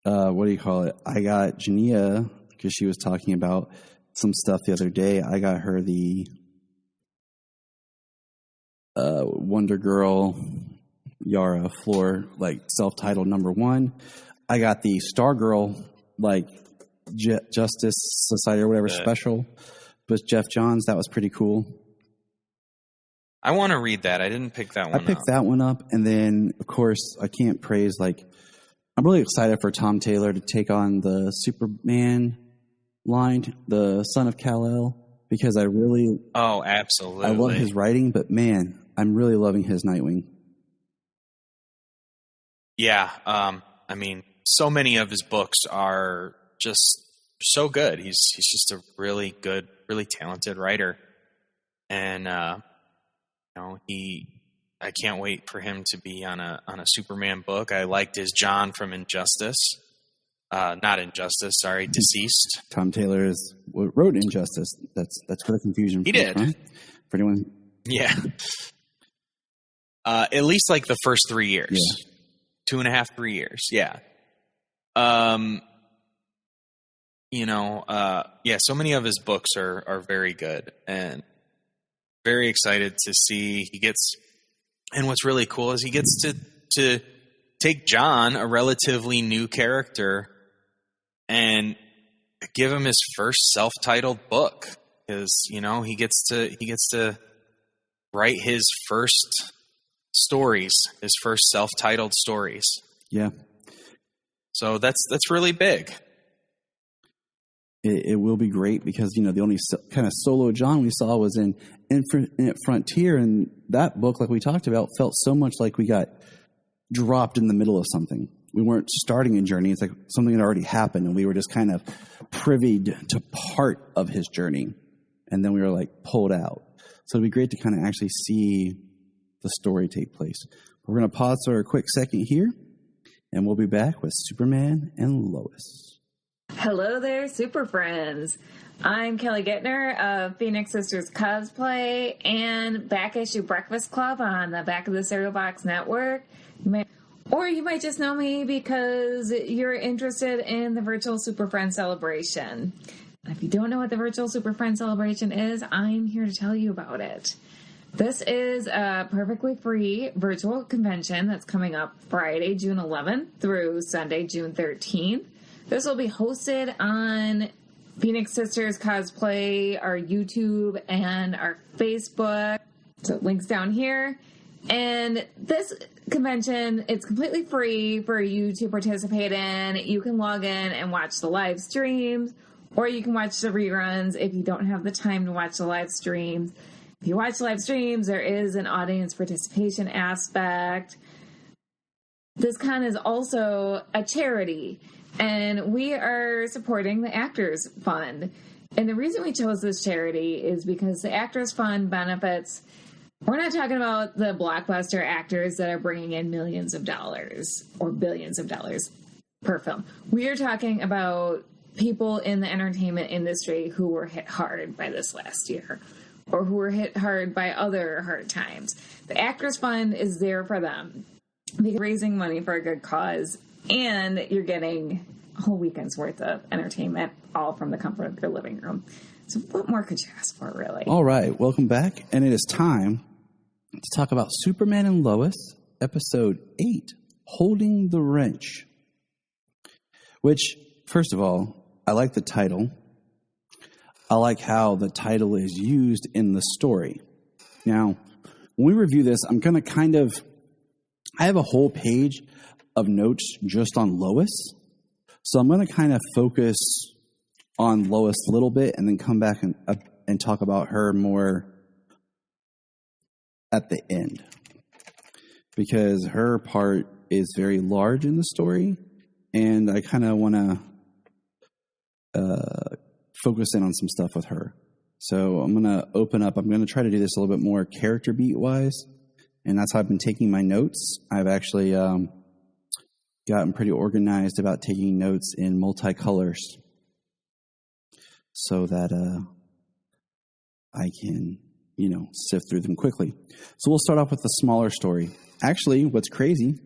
What do you call it? I got Junia, because she was talking about some stuff the other day. I got her the Wonder Girl, Yara Floor, like self-titled #1. I got the Stargirl, like Justice Society or whatever special with Jeff Johns. That was pretty cool. I want to read that. I didn't pick that one up. I picked that one up. And then, of course, I can't praise, like, I'm really excited for Tom Taylor to take on the Superman line, the son of Kal-El, because I really... Oh, absolutely. I love his writing, but man, I'm really loving his Nightwing. Yeah. I mean, so many of his books are just so good. He's just a really good, really talented writer. And, I can't wait for him to be on a Superman book. I liked his John from Injustice. Not Injustice, sorry, Deceased. Tom Taylor wrote Injustice. That's for the confusion. He did. Right? For anyone. Yeah. At least like the first 3 years. Yeah. 2.5, 3 years. Yeah. So many of his books are very good, and very excited to see he gets. And what's really cool is he gets to take John, a relatively new character, and give him his first self-titled book, because he gets to write his first stories, his first self-titled stories. Yeah. So that's really big. It will be great because, the only kind of solo John we saw was in Infinite Frontier. And that book, like we talked about, felt so much like we got dropped in the middle of something. We weren't starting a journey. It's like something had already happened and we were just kind of privy to part of his journey. And then we were like pulled out. So it'd be great to kind of actually see the story take place. We're going to pause for a quick second here and we'll be back with Superman and Lois. Hello there, Super Friends. I'm Kelly Gittner of Phoenix Sisters Cosplay and Back Issue Breakfast Club on the Back of the Cereal Box Network. Or you might just know me because you're interested in the virtual Super Friends celebration. If you don't know what the virtual Super Friends celebration is, I'm here to tell you about it. This is a perfectly free virtual convention that's coming up Friday, June 11th through Sunday, June 13th. This will be hosted on Phoenix Sisters Cosplay, our YouTube, and our Facebook. So links down here. And this convention, it's completely free for you to participate in. You can log in and watch the live streams, or you can watch the reruns if you don't have the time to watch the live streams. If you watch live streams, there is an audience participation aspect. This con is also a charity. And we are supporting the Actors Fund. And the reason we chose this charity is because the Actors Fund benefits, we're not talking about the blockbuster actors that are bringing in millions of dollars or billions of dollars per film. We are talking about people in the entertainment industry who were hit hard by this last year or who were hit hard by other hard times. The Actors Fund is there for them because raising money for a good cause. And you're getting a whole weekend's worth of entertainment, all from the comfort of your living room. So what more could you ask for, really? All right, welcome back. And it is time to talk about Superman and Lois, Episode 8, Holding the Wrench. Which, first of all, I like the title. I like how the title is used in the story. Now, when we review this, I'm going to I have a whole page of notes just on Lois. So I'm going to kind of focus on Lois a little bit and then come back and talk about her more at the end. Because her part is very large in the story and I kind of want to focus in on some stuff with her. So I'm going to open up. I'm going to try to do this a little bit more character beat wise. And that's how I've been taking my notes. I've actually gotten pretty organized about taking notes in multicolors so that I can, sift through them quickly. So we'll start off with the smaller story. Actually, what's crazy,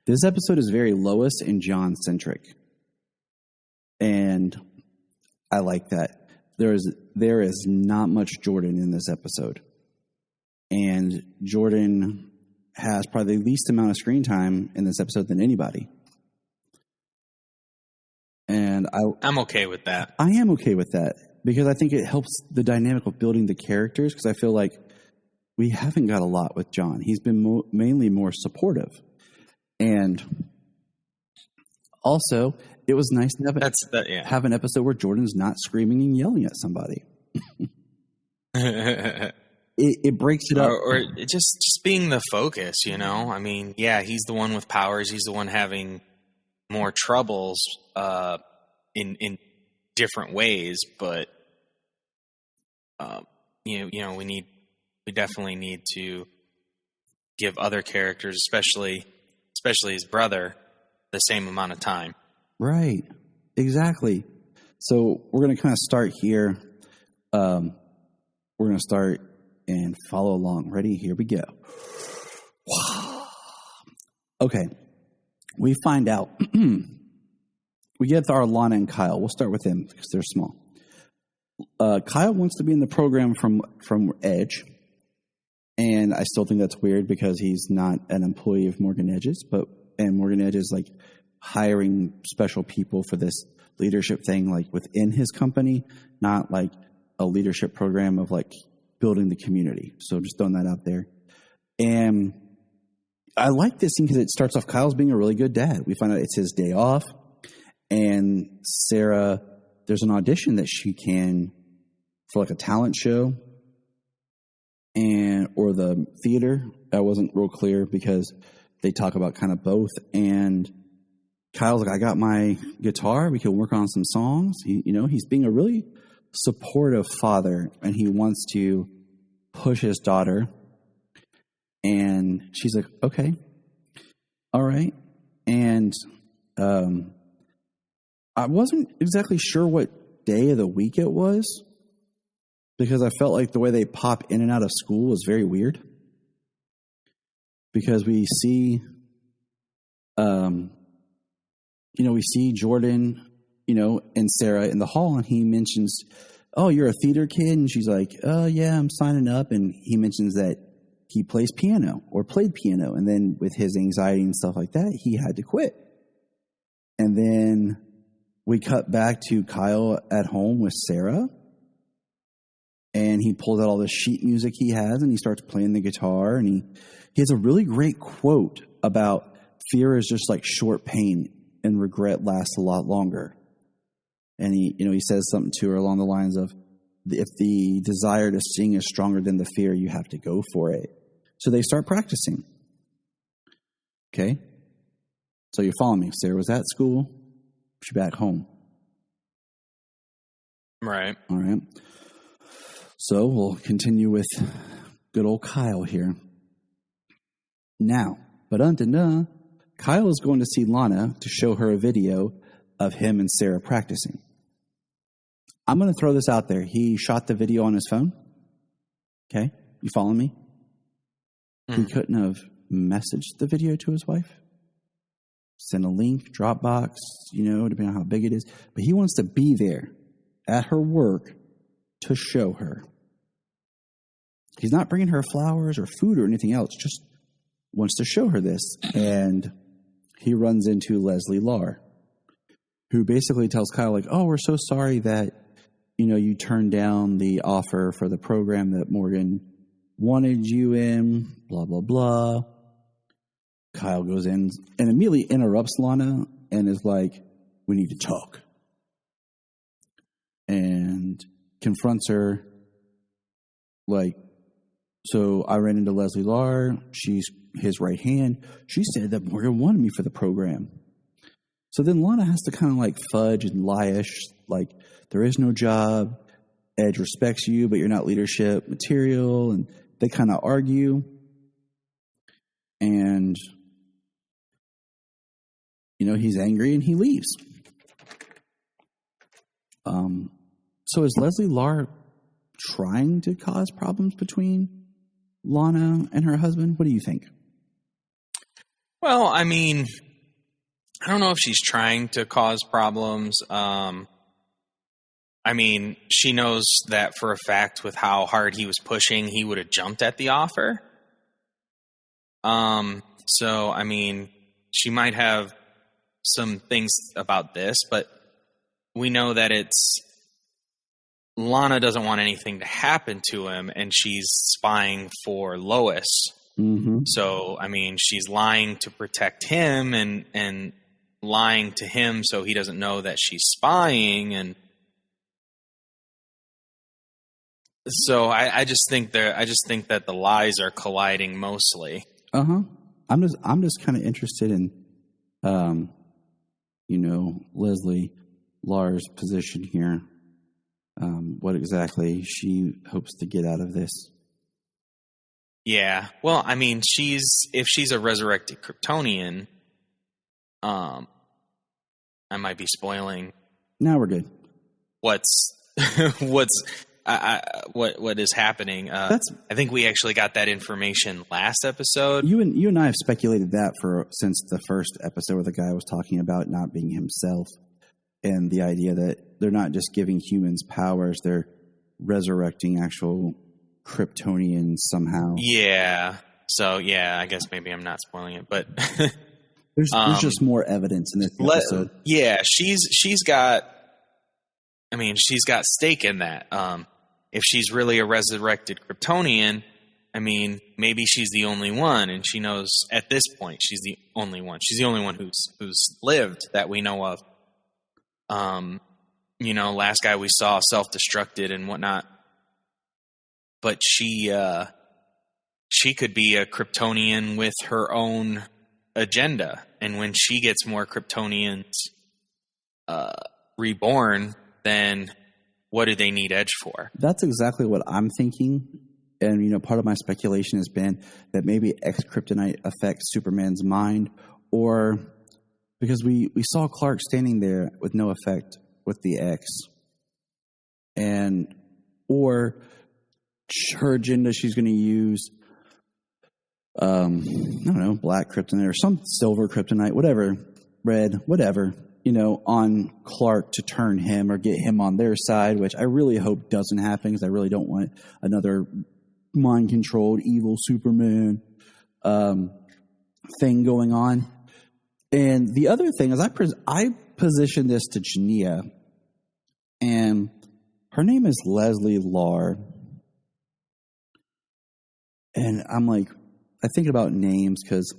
this episode is very Lois and John centric. And I like that. There is not much Jordan in this episode. And Jordan has probably the least amount of screen time in this episode than anybody. And I'm okay with that. I am okay with that because I think it helps the dynamic of building the characters, because I feel like we haven't got a lot with John. He's been mainly more supportive. And also, it was nice to have an episode where Jordan's not screaming and yelling at somebody. It breaks it up. Or just being the focus, you know? I mean, yeah, he's the one with powers. He's the one having more troubles in different ways, but you know, we definitely need to give other characters, especially his brother, the same amount of time. Right. Exactly. So we're going to kind of start here. We're going to start and follow along. Ready? Here we go. Okay. We find out. We get our Lana and Kyle. We'll start with them because they're small. Kyle wants to be in the program from Edge. And I still think that's weird because he's not an employee of Morgan Edge's, and Morgan Edge is like hiring special people for this leadership thing, like within his company, not like a leadership program of like building the community. So just throwing that out there. And I like this scene because it starts off Kyle's being a really good dad. We find out it's his day off, and Sarah, there's an audition that she can for like a talent show or the theater. That wasn't real clear because they talk about kind of both. And Kyle's like, I got my guitar. We can work on some songs. He's being a really supportive father, and he wants to push his daughter. And she's like, okay, all right. And I wasn't exactly sure what day of the week it was, because I felt like the way they pop in and out of school was very weird. Because we see, we see Jordan, and Sarah in the hall, and he mentions, oh, you're a theater kid? And she's like, oh, yeah, I'm signing up. And he mentions that he plays piano or played piano. And then with his anxiety and stuff like that, he had to quit. And then we cut back to Kyle at home with Sarah. And he pulls out all the sheet music he has, and he starts playing the guitar. And he has a really great quote about fear is just like short pain and regret lasts a lot longer. And he says something to her along the lines of, if the desire to sing is stronger than the fear, you have to go for it. So they start practicing. Okay? So you're following me. Sarah was at school. She's back home. Right. All right. So we'll continue with good old Kyle here. Now, Kyle is going to see Lana to show her a video of him and Sarah practicing. I'm going to throw this out there. He shot the video on his phone. Okay? You following me? He couldn't have messaged the video to his wife. Send a link, Dropbox, depending on how big it is. But he wants to be there at her work to show her. He's not bringing her flowers or food or anything else, just wants to show her this. And he runs into Leslie Lar, who basically tells Kyle, like, oh, we're so sorry that, you turned down the offer for the program that Morgan wanted you in, blah, blah, blah. Kyle goes in and immediately interrupts Lana and is like, we need to talk. And confronts her like, so I ran into Leslie Lar. She's his right hand. She said that Morgan wanted me for the program. So then Lana has to kind of like fudge and lie-ish, like, there is no job. Edge respects you, but you're not leadership material. And they kind of argue. And, he's angry and he leaves. So is Leslie Lar trying to cause problems between Lana and her husband? What do you think? Well, I mean, I don't know if she's trying to cause problems. I mean, she knows that for a fact with how hard he was pushing, he would have jumped at the offer. So, I mean, she might have some things about this, but we know that Lana doesn't want anything to happen to him, and she's spying for Lois. Mm-hmm. So, I mean, she's lying to protect him and lying to him so he doesn't know that she's spying. And so I just think that the lies are colliding mostly. Uh-huh. I'm just kind of interested in, Leslie Lar's position here. What exactly she hopes to get out of this. Yeah. Well, I mean, if she's a resurrected Kryptonian, I might be spoiling. Now we're good. What is happening? I think we actually got that information last episode. You and I have speculated that since the first episode where the guy was talking about not being himself, and the idea that they're not just giving humans powers, they're resurrecting actual Kryptonians somehow. Yeah. So yeah, I guess maybe I'm not spoiling it, but there's just more evidence in this episode. Yeah, she's got stake in that. If she's really a resurrected Kryptonian, I mean, maybe she's the only one, and she knows at this point she's the only one. She's the only one who's lived that we know of. Last guy we saw self-destructed and whatnot, but she could be a Kryptonian with her own agenda, and when she gets more Kryptonians reborn, then what do they need Edge for? That's exactly what I'm thinking. And, part of my speculation has been that maybe X-Kryptonite affects Superman's mind, or because we saw Clark standing there with no effect with the X. Or her agenda, she's going to use, I don't know, black kryptonite or some silver kryptonite, whatever, red, whatever, on Clark to turn him or get him on their side, which I really hope doesn't happen because I really don't want another mind-controlled evil Superman thing going on. And the other thing is I positioned this to Junia, and her name is Leslie Lar. And I'm like, I think about names because,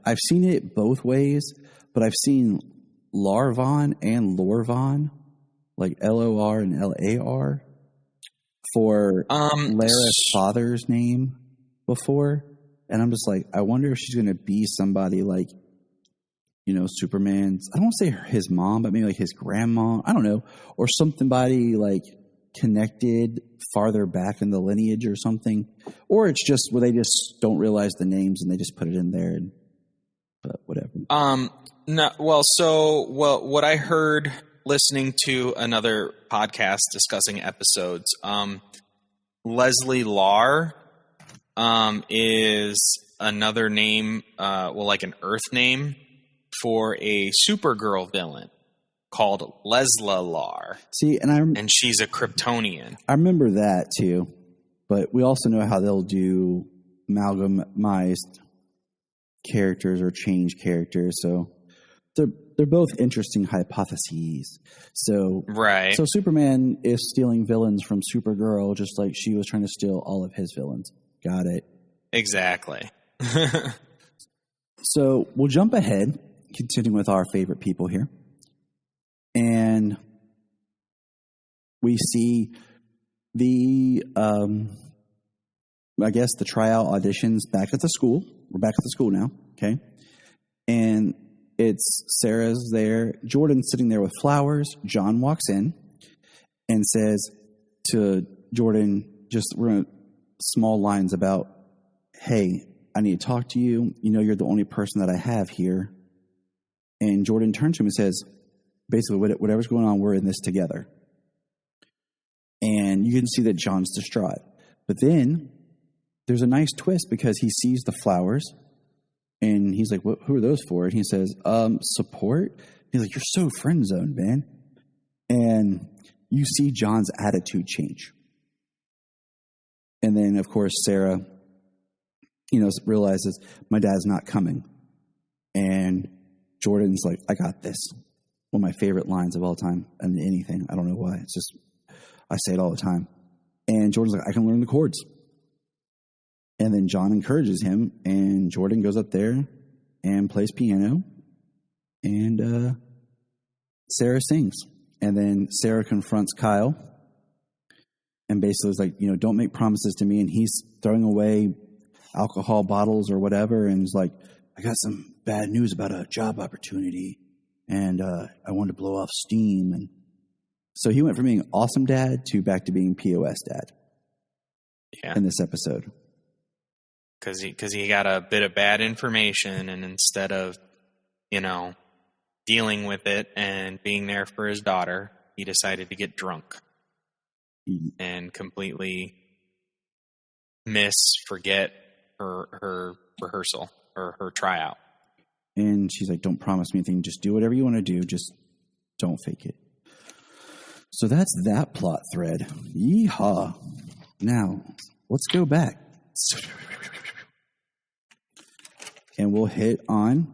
I've seen it both ways, but I've seen Larvon and Lorvon, like Lor and Lar, for Lara's father's name before. And I'm just like, I wonder if she's going to be somebody like, Superman's, I don't want to say his mom, but maybe like his grandma, I don't know, or somebody like connected farther back in the lineage or something, or it's just where they just don't realize the names and they just put it in there. But whatever. No. Well, what I heard listening to another podcast discussing episodes, Leslie Lar, is another name, like an Earth name for a Supergirl villain called Lesla Lar. See, and she's a Kryptonian. I remember that too, but we also know how they'll do amalgamized characters or change characters. So they're both interesting hypotheses. So right. So Superman is stealing villains from Supergirl, just like she was trying to steal all of his villains. Got it. Exactly. So we'll jump ahead, continuing with our favorite people here. And we see the tryout auditions back at the school. We're back at the school now, okay? And it's Sarah's there. Jordan's sitting there with flowers. John walks in and says to Jordan, just small lines about, hey, I need to talk to you. You're the only person that I have here. And Jordan turns to him and says, basically, whatever's going on, we're in this together. And you can see that John's distraught. But then there's a nice twist because he sees the flowers and he's like, who are those for? And he says, support. He's like, you're so friend zoned, man. And you see John's attitude change. And then, of course, Sarah, realizes my dad's not coming. And Jordan's like, I got this. One of my favorite lines of all time and anything. I don't know why. It's just, I say it all the time. And Jordan's like, I can learn the chords. And then John encourages him, and Jordan goes up there and plays piano. And Sarah sings. And then Sarah confronts Kyle and basically is like, don't make promises to me. And he's throwing away alcohol bottles or whatever. And he's like, I got some bad news about a job opportunity. And I wanted to blow off steam. And so he went from being awesome dad to back to being POS dad. Yeah. In this episode. Because he got a bit of bad information, and instead of, dealing with it and being there for his daughter, he decided to get drunk and completely forget her rehearsal or her tryout. And she's like, don't promise me anything. Just do whatever you want to do. Just don't fake it. So that's that plot thread. Yeehaw. Now, let's go back. And we'll hit on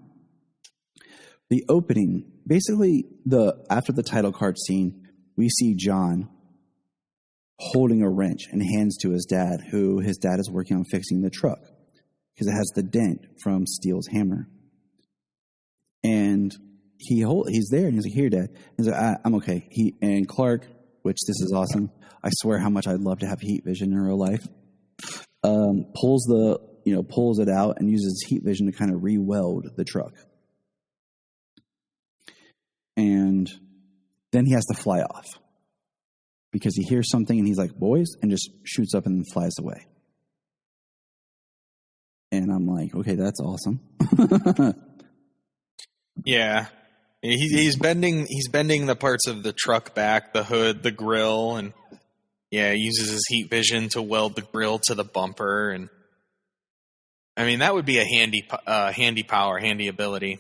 the opening. Basically, after the title card scene, we see John holding a wrench and hands to his dad, who his dad is working on fixing the truck because it has the dent from Steele's hammer. And he's there, and he's like, here, Dad. He's like, I'm okay. And Clark, which this is awesome. I swear how much I'd love to have heat vision in real life. Pulls it out and uses heat vision to kind of re-weld the truck. And then he has to fly off because he hears something and he's like, boys, and just shoots up and then flies away. And I'm like, okay, that's awesome. Yeah. He's bending the parts of the truck back, the hood, the grill, and he uses his heat vision to weld the grill to the bumper. And I mean, that would be a handy power, handy ability.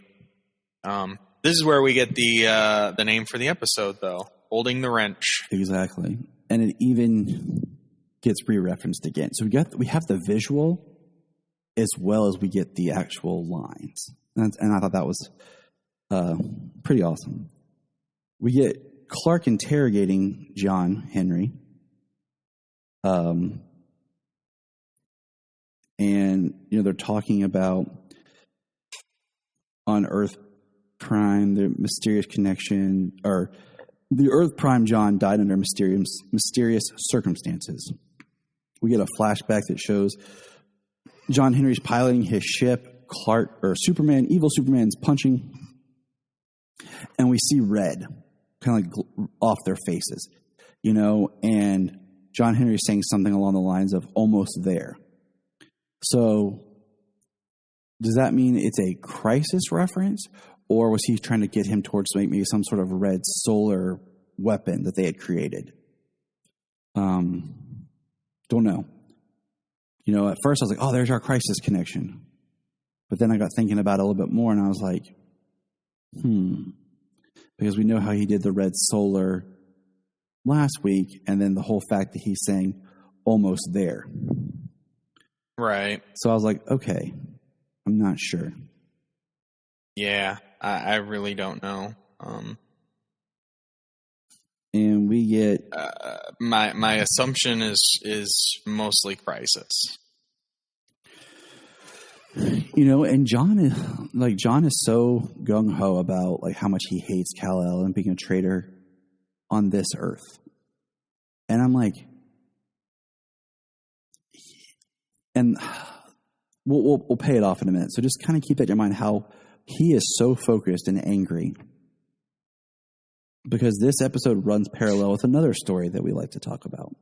This is where we get the name for the episode, though, holding the wrench. Exactly, and it even gets re-referenced again. So we have the visual as well as we get the actual lines, and I thought that was pretty awesome. We get Clark interrogating John Henry. And, they're talking about on Earth Prime, the mysterious connection, or the Earth Prime John died under mysterious circumstances. We get a flashback that shows John Henry's piloting his ship, evil Superman's punching, and we see red kind of like off their faces, and John Henry's saying something along the lines of almost there. So does that mean it's a crisis reference, or was he trying to get him towards maybe some sort of red solar weapon that they had created? Don't know. At first I was like, oh, there's our crisis connection. But then I got thinking about it a little bit more, and I was like, because we know how he did the red solar last week, and then the whole fact that he's saying almost there. Right. So I was like, okay, I'm not sure. Yeah, I really don't know. And we get my assumption is mostly crisis. And John is so gung ho about like how much he hates Kal-El and being a traitor on this earth, and I'm like. And we'll pay it off in a minute. So just kind of keep that in your mind how he is so focused and angry. Because this episode runs parallel with another story that we like to talk about.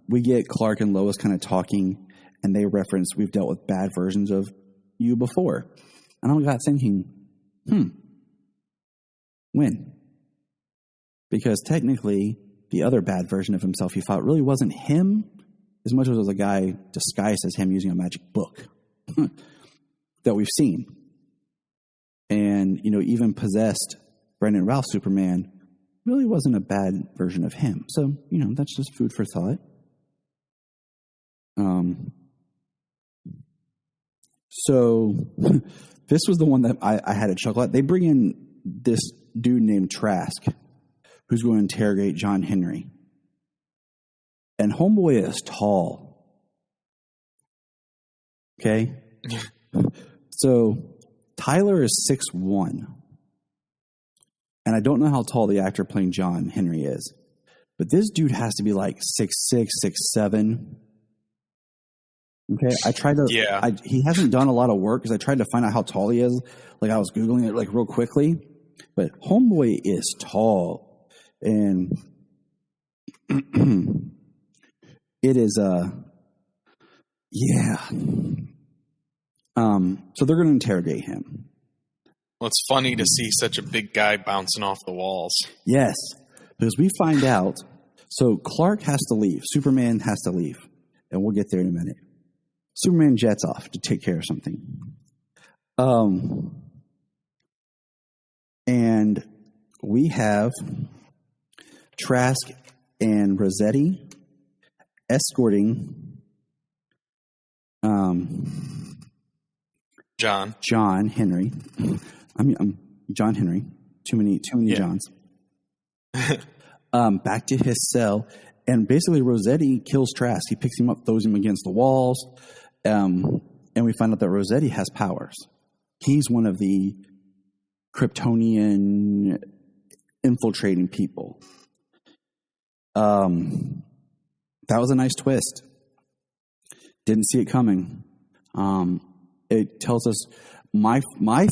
We get Clark and Lois kind of talking, and they reference, we've dealt with bad versions of you before. And I got thinking, when? Because technically, the other bad version of himself he fought really wasn't him, as much as it was a guy disguised as him using a magic book that we've seen. And, even possessed Brandon Routh Superman really wasn't a bad version of him. So, that's just food for thought. So this was the one that I had a chuckle at. They bring in this dude named Trask, who's going to interrogate John Henry. And homeboy is tall. Okay? So Tyler is 6'1". And I don't know how tall the actor playing John Henry is. But this dude has to be like 6'6", 6'7". Okay, I tried to. Yeah. He hasn't done a lot of work because I tried to find out how tall he is. Like I was Googling it like real quickly. But homeboy is tall. And it is, yeah. So they're going to interrogate him. Well, it's funny to see such a big guy bouncing off the walls. Yes, because we find out. So Clark has to leave. Superman has to leave. And we'll get there in a minute. Superman jets off to take care of something. And we have Trask and Rossetti escorting John Henry. I'm John Henry. Too many Johns. Back to his cell. And basically Rossetti kills Trask. He picks him up, throws him against the walls. And we find out that Rossetti has powers. He's one of the Kryptonian infiltrating people. That was a nice twist. Didn't see it coming. It tells us my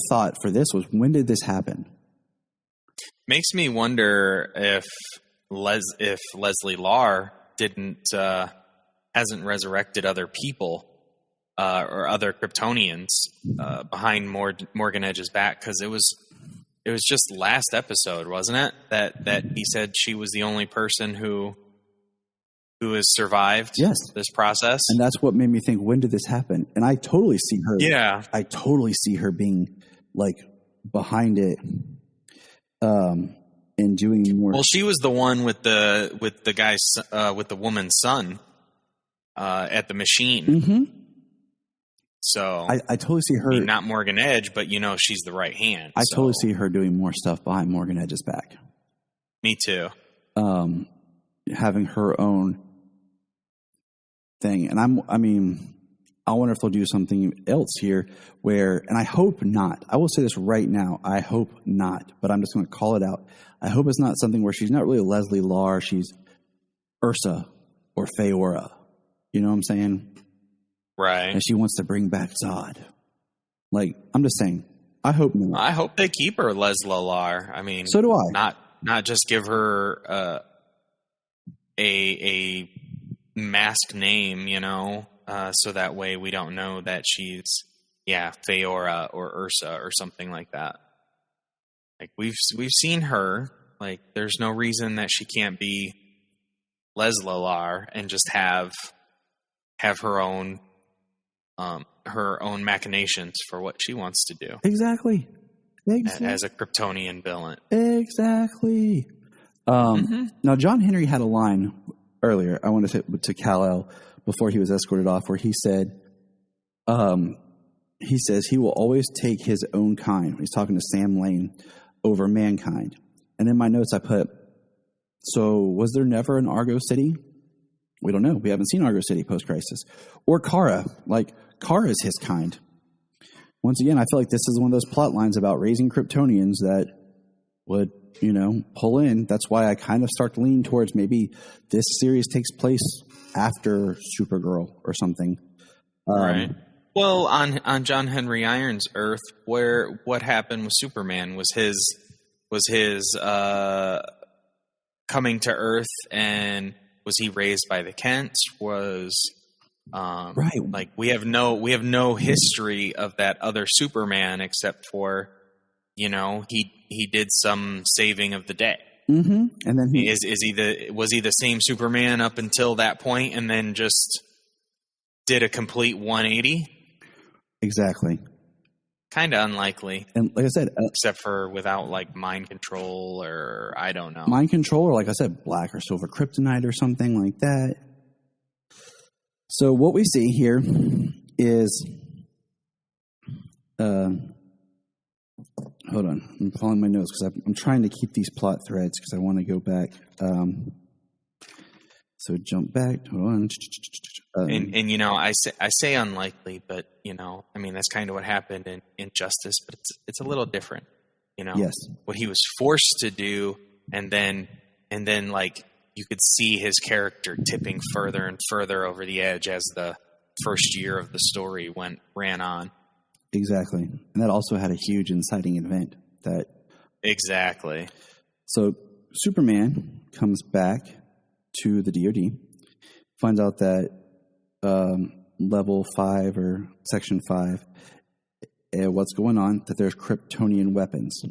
thought for this was, when did this happen? Makes me wonder if Leslie Larr hasn't resurrected other people or other Kryptonians behind Morgan Edge's back, because it was just last episode, wasn't it, that he said she was the only person who has survived this process. And that's what made me think, when did this happen? And I totally see her. Yeah. I totally see her being like behind it and doing more. Well, she was the one with the guy's with the woman's son at the machine. Mm-hmm. So I totally see her. Not Morgan Edge, but she's the right hand. I totally see her doing more stuff behind Morgan Edge's back. Me too. Having her own thing. And I wonder if they'll do something else here where, and I hope not. I will say this right now. I hope not, but I'm just going to call it out. I hope it's not something where she's not really Leslie Larr. She's Ursa or Feora. You know what I'm saying? Right. And she wants to bring back Zod. Like, I'm just saying, I hope not. I hope they keep her Leslie Larr. So do I. Not just give her a masked name, so that way we don't know that she's Feora or Ursa or something like that. Like we've seen her. Like there's no reason that she can't be Leslie Larr and just have her own machinations for what she wants to do. Exactly. As a Kryptonian villain. Exactly. Now, John Henry had a line earlier, I want to say to Kal-El, before he was escorted off, where he says he will always take his own kind. He's talking to Sam Lane over mankind. And in my notes I put, so was there never an Argo City? We don't know. We haven't seen Argo City post-crisis. Or Kara. Like, Kara is his kind. Once again, I feel like this is one of those plot lines about raising Kryptonians that would, pull in. That's why I kind of start to lean towards maybe this series takes place after Supergirl or something. Right. Well, on John Henry Irons' Earth, what happened with Superman was his coming to Earth, and was he raised by the Kents? Right. Like we have no history of that other Superman except for, he did some saving of the day. Mm-hmm. And then was he the same Superman up until that point, and then just did a complete 180? Exactly. kind of unlikely. And like I said, except for without like mind control or I don't know. Mind control, or like I said, black or silver kryptonite or something like that. So what we see here is, hold on, I'm following my notes because I'm trying to keep these plot threads because I want to go back. So jump back. Hold on. And you know, I say unlikely, but you know, I mean that's kind of what happened in Justice, but it's a little different. You know, yes, what he was forced to do, and then like you could see his character tipping further and further over the edge as the first year of the story ran on. Exactly, and that also had a huge inciting event. That exactly. So Superman comes back to the DoD, finds out that level 5 or section 5, what's going on, that there's Kryptonian weapons.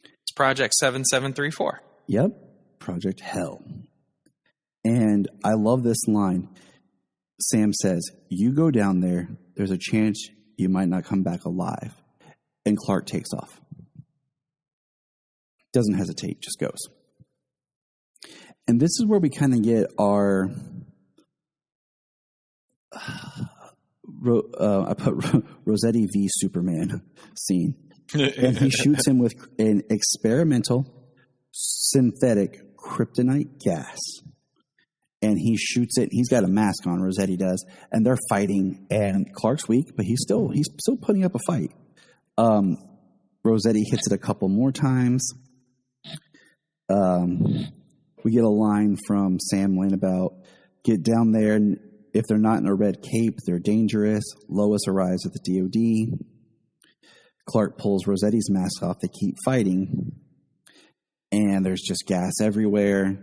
It's Project 7734. Yep, Project Hell. And I love this line. Sam says, you go down there, there's a chance you might not come back alive. And Clark takes off. Doesn't hesitate, just goes. And this is where we kind of get our, I put Rossetti v. Superman scene. And he shoots him with an experimental synthetic kryptonite gas. And he shoots it. He's got a mask on, Rossetti does. And they're fighting. And Clark's weak, but he's still putting up a fight. Rossetti hits it a couple more times. We get a line from Sam Lane about, get down there, and if they're not in a red cape, they're dangerous. Lois arrives at the DoD. Clark pulls Rossetti's mask off. They keep fighting. And there's just gas everywhere.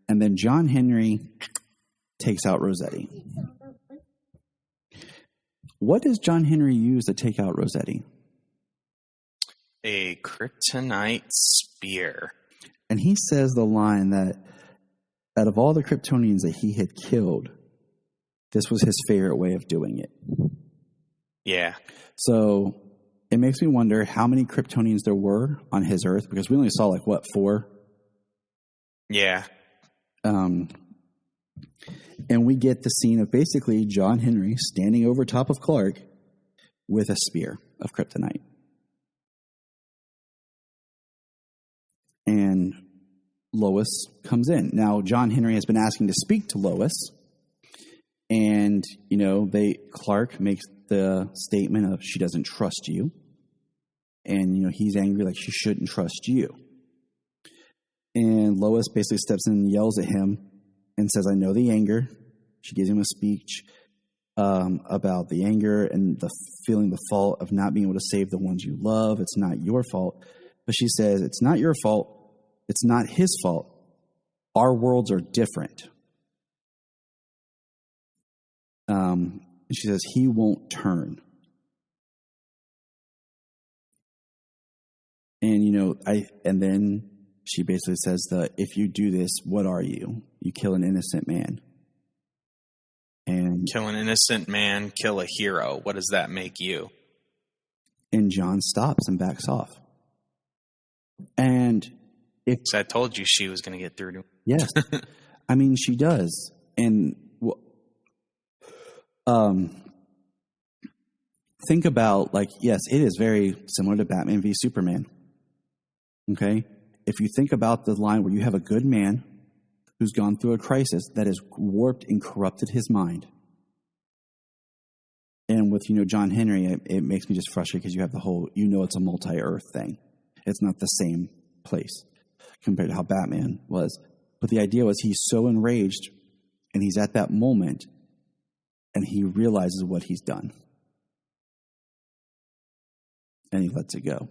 And then John Henry takes out Rossetti. What does John Henry use to take out Rossetti? A kryptonite spear. And he says the line that out of all the Kryptonians that he had killed, this was his favorite way of doing it. Yeah. So it makes me wonder how many Kryptonians there were on his Earth, because we only saw 4? Yeah. And we get the scene of basically John Henry standing over top of Clark with a spear of kryptonite. And Lois comes in. Now, John Henry has been asking to speak to Lois. And, Clark makes the statement of she doesn't trust you. And, he's angry like she shouldn't trust you. And Lois basically steps in and yells at him and says, I know the anger. She gives him a speech about the anger and the feeling the fault of not being able to save the ones you love. It's not your fault. But she says, it's not your fault. It's not his fault. Our worlds are different. And she says, he won't turn. And, and then she basically says if you do this, what are you? You kill an innocent man. And kill an innocent man, kill a hero. What does that make you? And John stops and backs off. And I told you she was going to get through to him. Yes. I mean, she does. And think about, yes, it is very similar to Batman v Superman. Okay? If you think about the line where you have a good man who's gone through a crisis that has warped and corrupted his mind. And with, John Henry, it makes me just frustrated because you have the whole, it's a multi-Earth thing. It's not the same place compared to how Batman was. But the idea was he's so enraged and he's at that moment and he realizes what he's done. And he lets it go.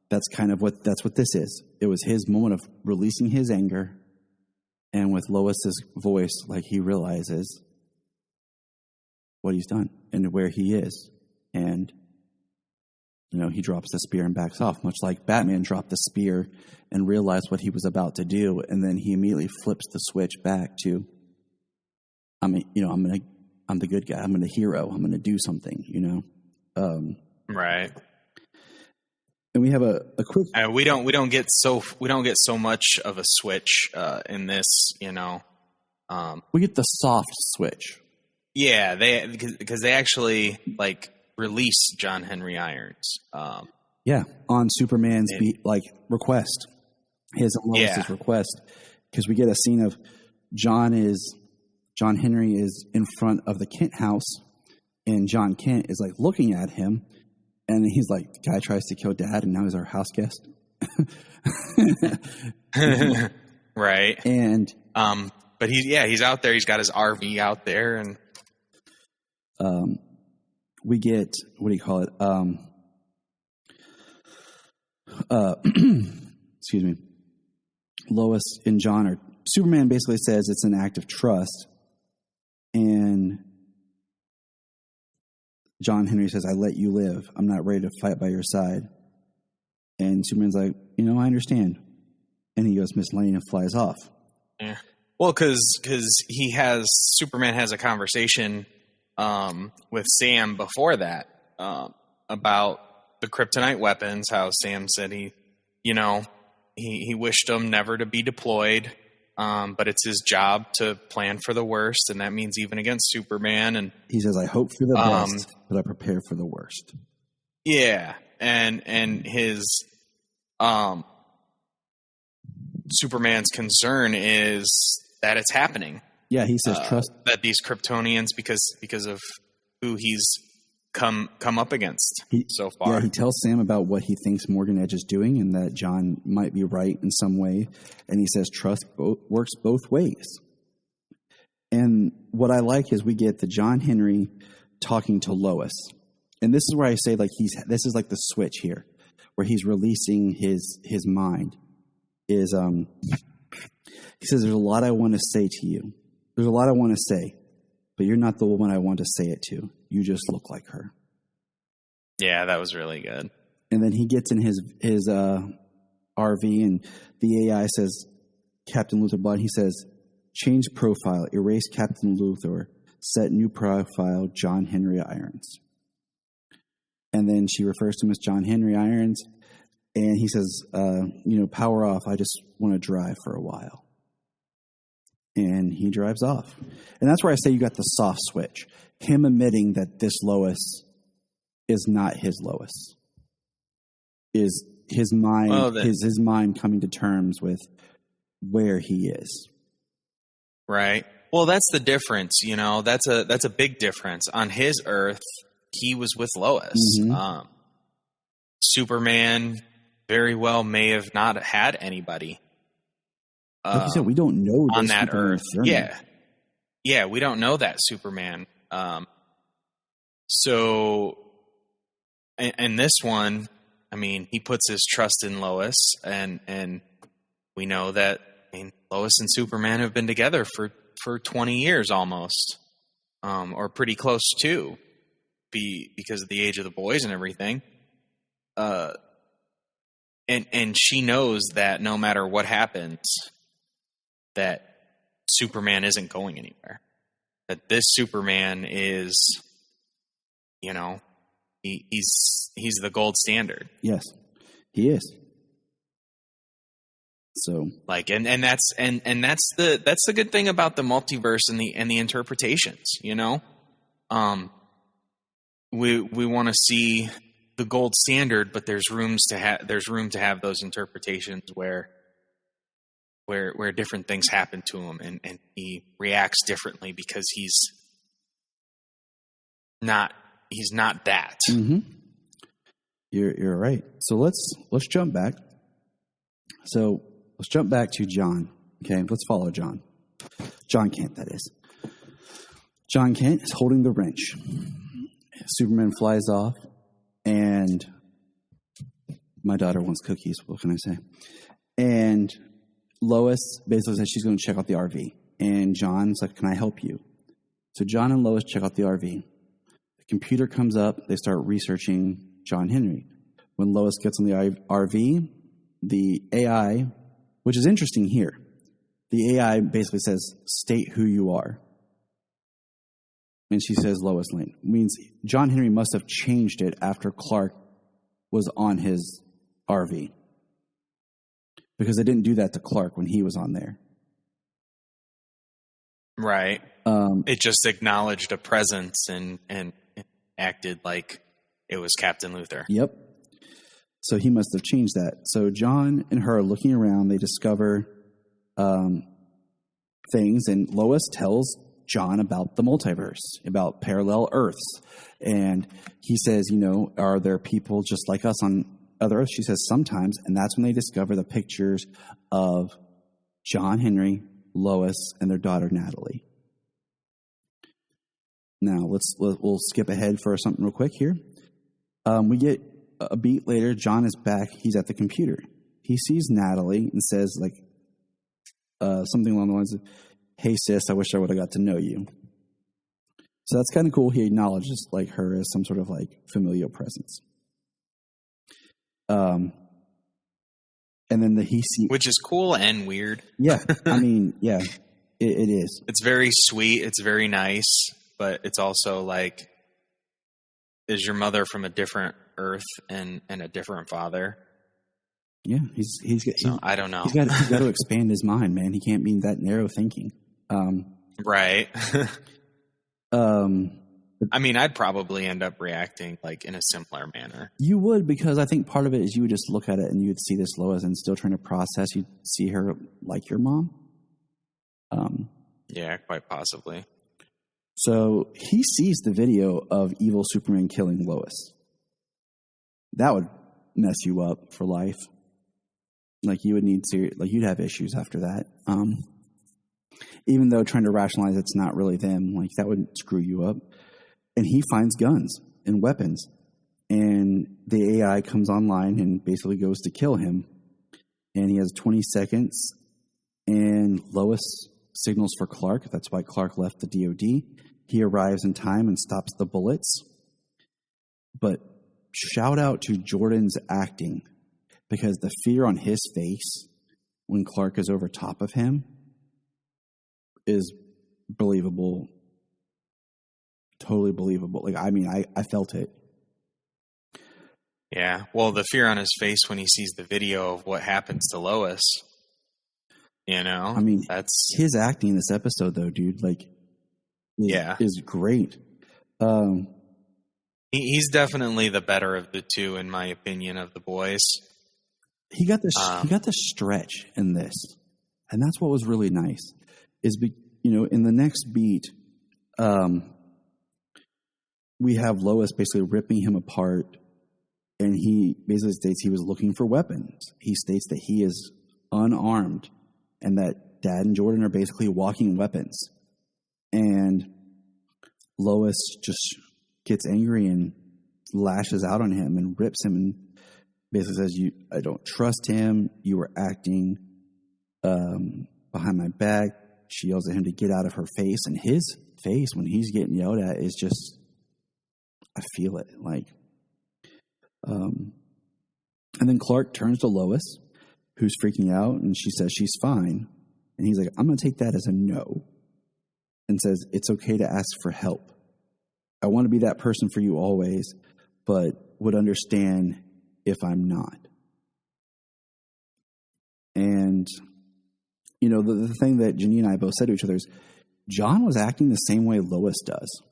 That's kind of what this is. It was his moment of releasing his anger, and with Lois's voice, he realizes what he's done and where he is. And, he drops the spear and backs off, much like Batman dropped the spear and realized what he was about to do. And then he immediately flips the switch back to, I'm going to the good guy. I'm the hero. I'm going to do something, Right. And we have a quick. We don't get so much of a switch in this, We get the soft switch. Yeah, because they actually release John Henry Irons. On Superman's request, his and Lois's request, because we get a scene of John Henry is in front of the Kent house, and John Kent is looking at him, and he's like, "The guy tries to kill Dad, and now he's our house guest." Right. And but he's out there. He's got his RV out there, and we get, what do you call it? Excuse me. Lois and John are. Superman basically says it's an act of trust, and John Henry says, "I let you live. I'm not ready to fight by your side." And Superman's like, "I understand." And he goes, "Miss Lane," and flies off. Yeah. Well, because Superman has a conversation with Sam before that about the kryptonite weapons. How Sam said he wished them never to be deployed, but it's his job to plan for the worst, and that means even against Superman. And he says, "I hope for the best, but I prepare for the worst." Yeah, and his Superman's concern is that it's happening. Yeah, he says trust that these Kryptonians, because of who he's come up against so far. Yeah, he tells Sam about what he thinks Morgan Edge is doing, and that John might be right in some way. And he says trust works both ways. And what I like is we get the John Henry talking to Lois, and this is where I say this is the switch here, where he's releasing his mind. He says, "There's a lot I want to say to you. There's a lot I want to say, but you're not the woman I want to say it to. You just look like her." Yeah, that was really good. And then he gets in his RV, and the AI says, "Captain Luthor Blood." He says, "Change profile, erase Captain Luthor, set new profile, John Henry Irons." And then she refers to him as John Henry Irons, and he says, "Power off. I just want to drive for a while." And he drives off. And that's where I say you got the soft switch. Him admitting that this Lois is not his Lois. Is his mind his mind coming to terms with where he is. Right. Well, that's the difference, That's a big difference. On his Earth, he was with Lois. Mm-hmm. Superman very well may have not had anybody. Like you said, we don't know on that Earth. Journey. Yeah, we don't know that Superman. So, and this one, he puts his trust in Lois, and we know that Lois and Superman have been together for 20 years almost, or pretty close to, because of the age of the boys and everything. And she knows that no matter what happens, that Superman isn't going anywhere. That this Superman is, he's the gold standard. Yes, he is. So, and that's the good thing about the multiverse and the interpretations. We want to see the gold standard, but there's room to have those interpretations where different things happen to him, and he reacts differently because he's not that. Mm-hmm. You're right. So let's jump back. So let's jump back to John. Okay, let's follow John. John Kent, that is. John Kent is holding the wrench. Superman flies off, and my daughter wants cookies. What can I say? And Lois basically says she's going to check out the RV. And John's like, "Can I help you?" So John and Lois check out the RV. The computer comes up. They start researching John Henry. When Lois gets on the RV, the AI, which is interesting here, the AI basically says, "State who you are." And she says Lois Lane. Means John Henry must have changed it after Clark was on his RV. Because they didn't do that to Clark when he was on there. Right. It just acknowledged a presence and acted like it was Captain Luther. Yep. So he must have changed that. So John and her are looking around. They discover things, and Lois tells John about the multiverse, about parallel Earths. And he says, are there people just like us on other Earths? She says sometimes, and that's when they discover the pictures of John Henry, Lois, and their daughter Natalie. Now we'll skip ahead for something real quick here. We get a beat later. John is back. He's at the computer. He sees Natalie and says something along the lines of, "Hey sis, I wish I would have got to know you." So that's kind of cool. He acknowledges her as some sort of familial presence. And then which is cool and weird. Yeah, I mean, yeah, it is. It's very sweet. It's very nice, but it's also is your mother from a different Earth and a different father? Yeah, I don't know. He's got to expand his mind, man. He can't be that narrow thinking. Right. I mean, I'd probably end up reacting in a similar manner. You would, because I think part of it is you would just look at it and you would see this Lois and still trying to process. You'd see her like your mom. Yeah, quite possibly. So he sees the video of evil Superman killing Lois. That would mess you up for life. You would need to, you'd have issues after that. Even though trying to rationalize it's not really them, that would screw you up. And he finds guns and weapons. And the AI comes online and basically goes to kill him. And he has 20 seconds. And Lois signals for Clark. That's why Clark left the DOD. He arrives in time and stops the bullets. But shout out to Jordan's acting. Because the fear on his face when Clark is over top of him is believable. Totally believable. I felt it. Yeah. Well, the fear on his face when he sees the video of what happens to Lois, that's his acting in this episode, though, dude. Is great. He's definitely the better of the two, in my opinion, of the boys. He got the stretch in this, and that's what was really nice. In the next beat, we have Lois basically ripping him apart, and he basically states he was looking for weapons. He states that he is unarmed, and that Dad and Jordan are basically walking weapons. And Lois just gets angry and lashes out on him and rips him and basically says, I don't trust him. You were acting behind my back. She yells at him to get out of her face. And his face, when he's getting yelled at, is just, I feel it. And then Clark turns to Lois, who's freaking out, and she says she's fine. And he's like, I'm going to take that as a no. And says, it's okay to ask for help. I want to be that person for you always, but would understand if I'm not. And, the thing that Junia and I both said to each other is, John was acting the same way Lois does.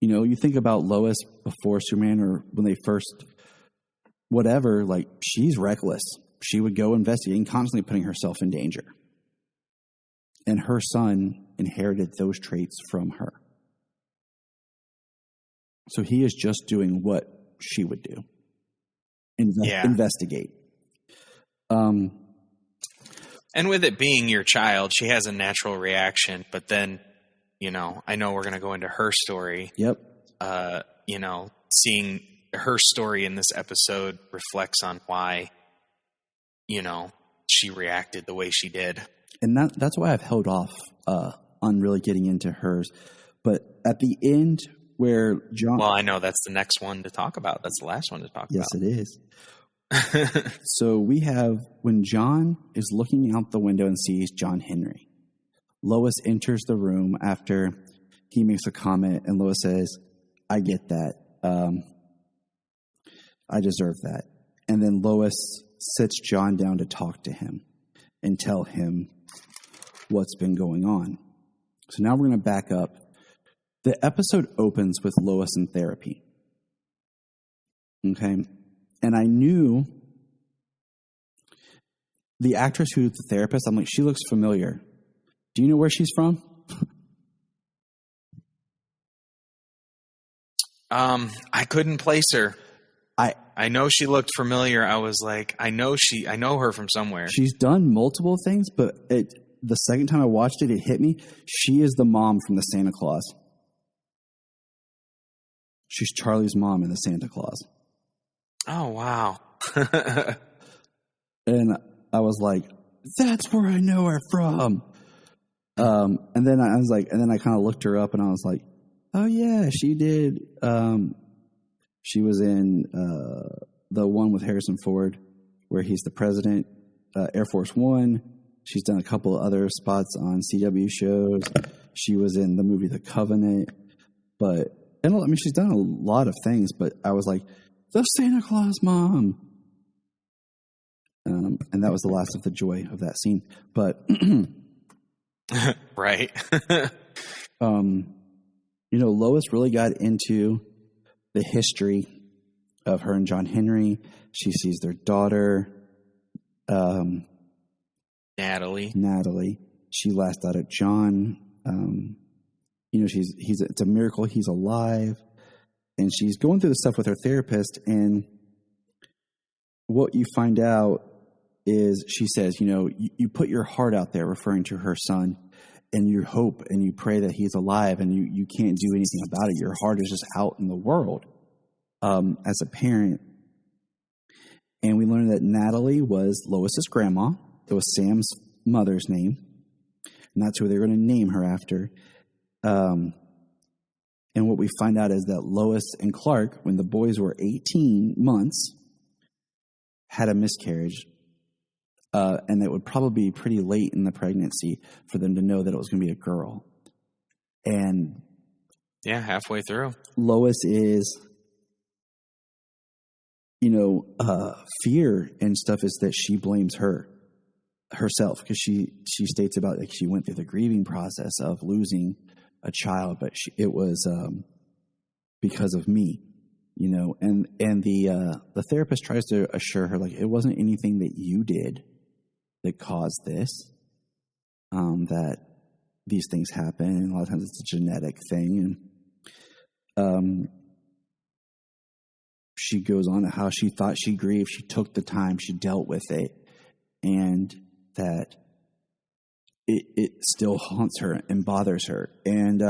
You think about Lois before Superman or when they first, whatever, she's reckless. She would go investigating, constantly putting herself in danger. And her son inherited those traits from her. So he is just doing what she would do. Investigate. And with it being your child, she has a natural reaction. But then, I know we're going to go into her story. Yep. Seeing her story in this episode reflects on why, she reacted the way she did. And that's why I've held off on really getting into hers. But at the end where John... Well, I know that's the next one to talk about. That's the last one to talk about. Yes, it is. So we have when John is looking out the window and sees John Henry. Lois enters the room after he makes a comment, and Lois says, I get that. I deserve that. And then Lois sits John down to talk to him and tell him what's been going on. So now we're going to back up. The episode opens with Lois in therapy. Okay? And I knew the actress who's the therapist, I'm like, she looks familiar. Do you know where she's from? I couldn't place her. I know she looked familiar. I was like, I know her from somewhere. She's done multiple things, but the second time I watched it, it hit me. She is the mom from the Santa Claus. She's Charlie's mom in the Santa Claus. Oh, wow. And I was like, that's where I know her from. And then I was like, and then I kind of looked her up and I was like, oh yeah, she did. She was in the one with Harrison Ford where he's the president, Air Force One. She's done a couple of other spots on CW shows. She was in the movie The Covenant. She's done a lot of things, but I was like, the Santa Claus mom. And that was the last of the joy of that scene. But right. Lois really got into the history of her and John Henry. She sees their daughter, Natalie. She lashed out at John. It's a miracle he's alive. And she's going through the stuff with her therapist. And what you find out is she says, you put your heart out there, referring to her son, and you hope and you pray that he's alive, and you can't do anything about it. Your heart is just out in the world as a parent. And we learned that Natalie was Lois's grandma. It was Sam's mother's name. And that's who they were going to name her after. And what we find out is that Lois and Clark, when the boys were 18 months, had a miscarriage. And it would probably be pretty late in the pregnancy for them to know that it was going to be a girl. And yeah, halfway through. Lois is, fear and stuff is that she blames herself, because she states about, like, she went through the grieving process of losing a child, but it was because of me, and the therapist tries to assure her, like, it wasn't anything that you did that caused this, that these things happen, and a lot of times it's a genetic thing. And she goes on to how she thought she grieved, she took the time, she dealt with it, and that it still haunts her and bothers her. And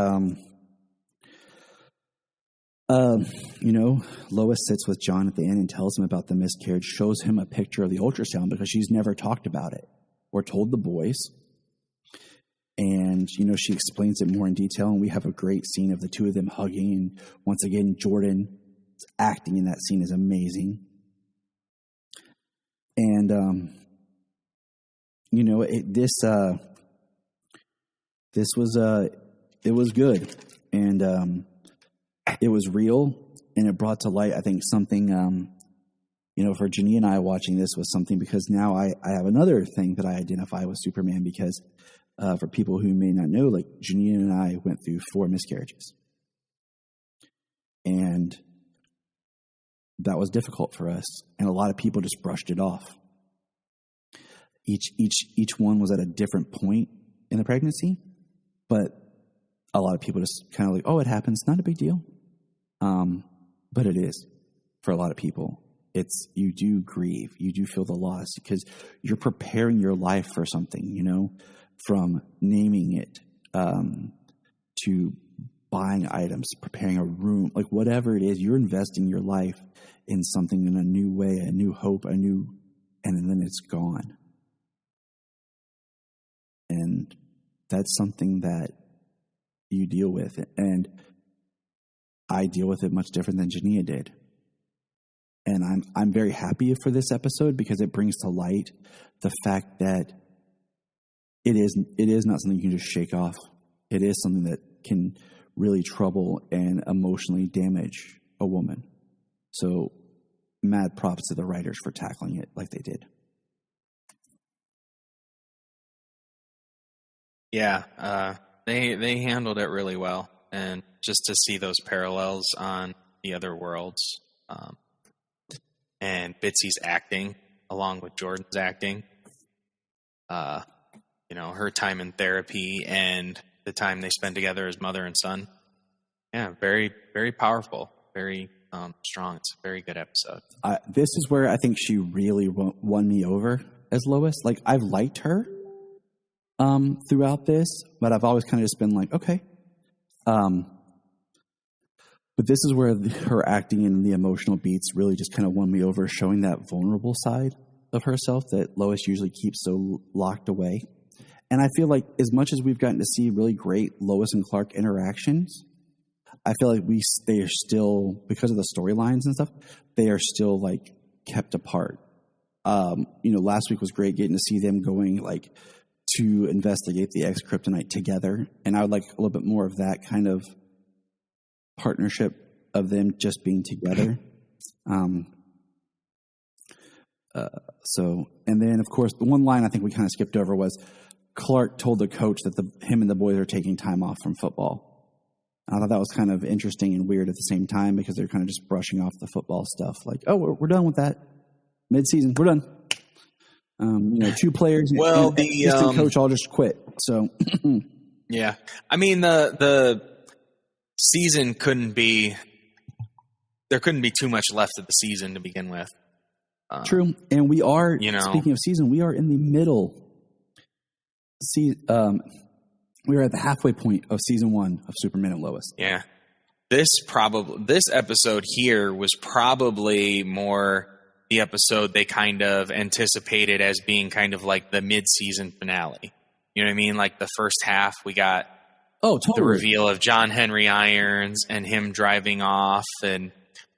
Lois sits with John at the end and tells him about the miscarriage, shows him a picture of the ultrasound, because she's never talked about it or told the boys. And, she explains it more in detail, and we have a great scene of the two of them hugging. And once again, Jordan's acting in that scene is amazing. And, it was good. And, it was real, and it brought to light, I think, something, for Junia and I watching this was something, because now I have another thing that I identify with Superman, because for people who may not know, like, Junia and I went through 4 miscarriages. And that was difficult for us, and a lot of people just brushed it off. Each one was at a different point in the pregnancy, but a lot of people just kind of like, oh, it happens, not a big deal. But it is for a lot of people. You do grieve, you do feel the loss, because you're preparing your life for something, from naming it, to buying items, preparing a room, like whatever it is, you're investing your life in something in a new way, a new hope, and then it's gone. And that's something that you deal with. And I deal with it much different than Junia did. And I'm very happy for this episode, because it brings to light the fact that it is not something you can just shake off. It is something that can really trouble and emotionally damage a woman. So mad props to the writers for tackling it like they did. Yeah, they handled it really well, and just to see those parallels on the other worlds, and Bitsy's acting along with Jordan's acting, her time in therapy and the time they spend together as mother and son. Yeah, very, very powerful, very strong. It's a very good episode. This is where I think she really won me over as Lois. Like, I've liked her throughout this, but I've always kind of just been like, okay. But this is where her acting and the emotional beats really just kind of won me over, showing that vulnerable side of herself that Lois usually keeps so locked away. And I feel like as much as we've gotten to see really great Lois and Clark interactions, I feel like they are still, because of the storylines and stuff, they are still like kept apart. Last week was great getting to see them going like to investigate the X-Kryptonite together. And I would like a little bit more of that kind of partnership of them just being together. And then of course the one line I think we kind of skipped over was Clark told the coach that him and the boys are taking time off from football. I thought that was kind of interesting and weird at the same time because they're kind of just brushing off the football stuff. Like, oh, we're done with that. Mid-season, we're done. 2 players and the assistant coach all just quit. So, yeah. I mean, the season there couldn't be too much left of the season to begin with. True. And we are, speaking of season, we are in the middle. We are at the halfway point of season 1 of Superman and Lois. Yeah. This episode here was probably more the episode they kind of anticipated as being kind of like the mid-season finale. You know what I mean? Like the first half, we got the reveal of John Henry Irons and him driving off, and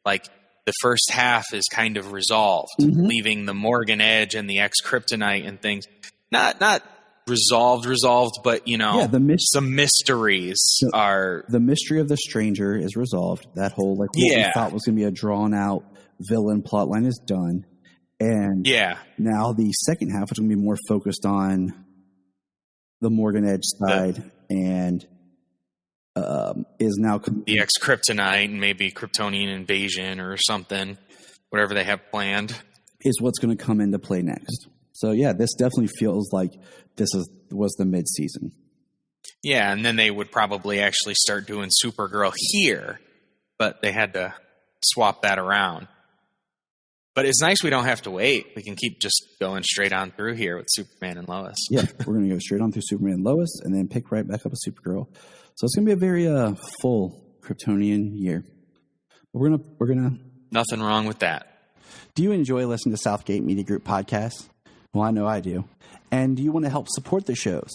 like the first half is kind of resolved, leaving the Morgan Edge and the X-Kryptonite and things. Not resolved, but some mysteries are. The mystery of the stranger is resolved. That whole what we thought was going to be a drawn out villain plotline is done, and now the second half is going to be more focused on the Morgan Edge side and is now the X-Kryptonite and maybe Kryptonian invasion or something, whatever they have planned is what's going to come into play next. So yeah, this definitely feels like was the mid-season. Yeah, and then they would probably actually start doing Supergirl here, but they had to swap that around. But it's nice we don't have to wait. We can keep just going straight on through here with Superman and Lois. Yeah, we're going to go straight on through Superman and Lois and then pick right back up with Supergirl. So it's going to be a very full Kryptonian year. But we're gonna Nothing wrong with that. Do you enjoy listening to Southgate Media Group podcasts? Well, I know I do. And do you want to help support the shows?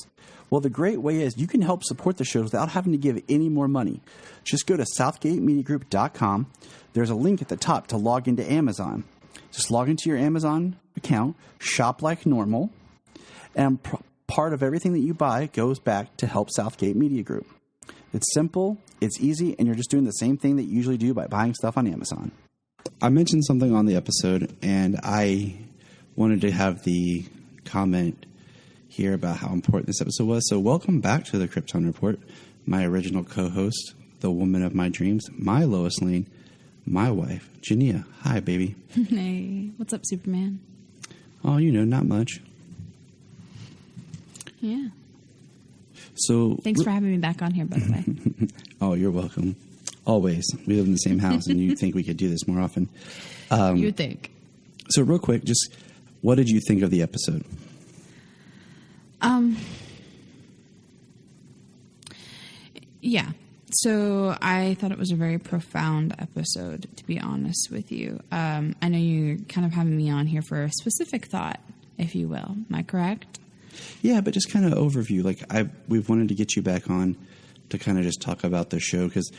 Well, the great way is you can help support the shows without having to give any more money. Just go to southgatemediagroup.com. There's a link at the top to log into Amazon. Just log into your Amazon account, shop like normal, and part of everything that you buy goes back to help Southgate Media Group. It's simple, it's easy, and you're just doing the same thing that you usually do by buying stuff on Amazon. I mentioned something on the episode, and I wanted to have the comment here about how important this episode was. So welcome back to the Krypton Report. My original co-host, the woman of my dreams, my Lois Lane, my wife, Junia. Hi, baby. Hey, what's up, Superman? Oh, not much. Yeah. So thanks for having me back on here, by the way. Oh, you're welcome. Always. We live in the same house, and you'd think we could do this more often. You'd think. So real quick, just what did you think of the episode? Yeah. So I thought it was a very profound episode, to be honest with you. I know you're kind of having me on here for a specific thought, if you will. Am I correct? Yeah, but just kind of overview. Like we've wanted to get you back on to kind of just talk about the show because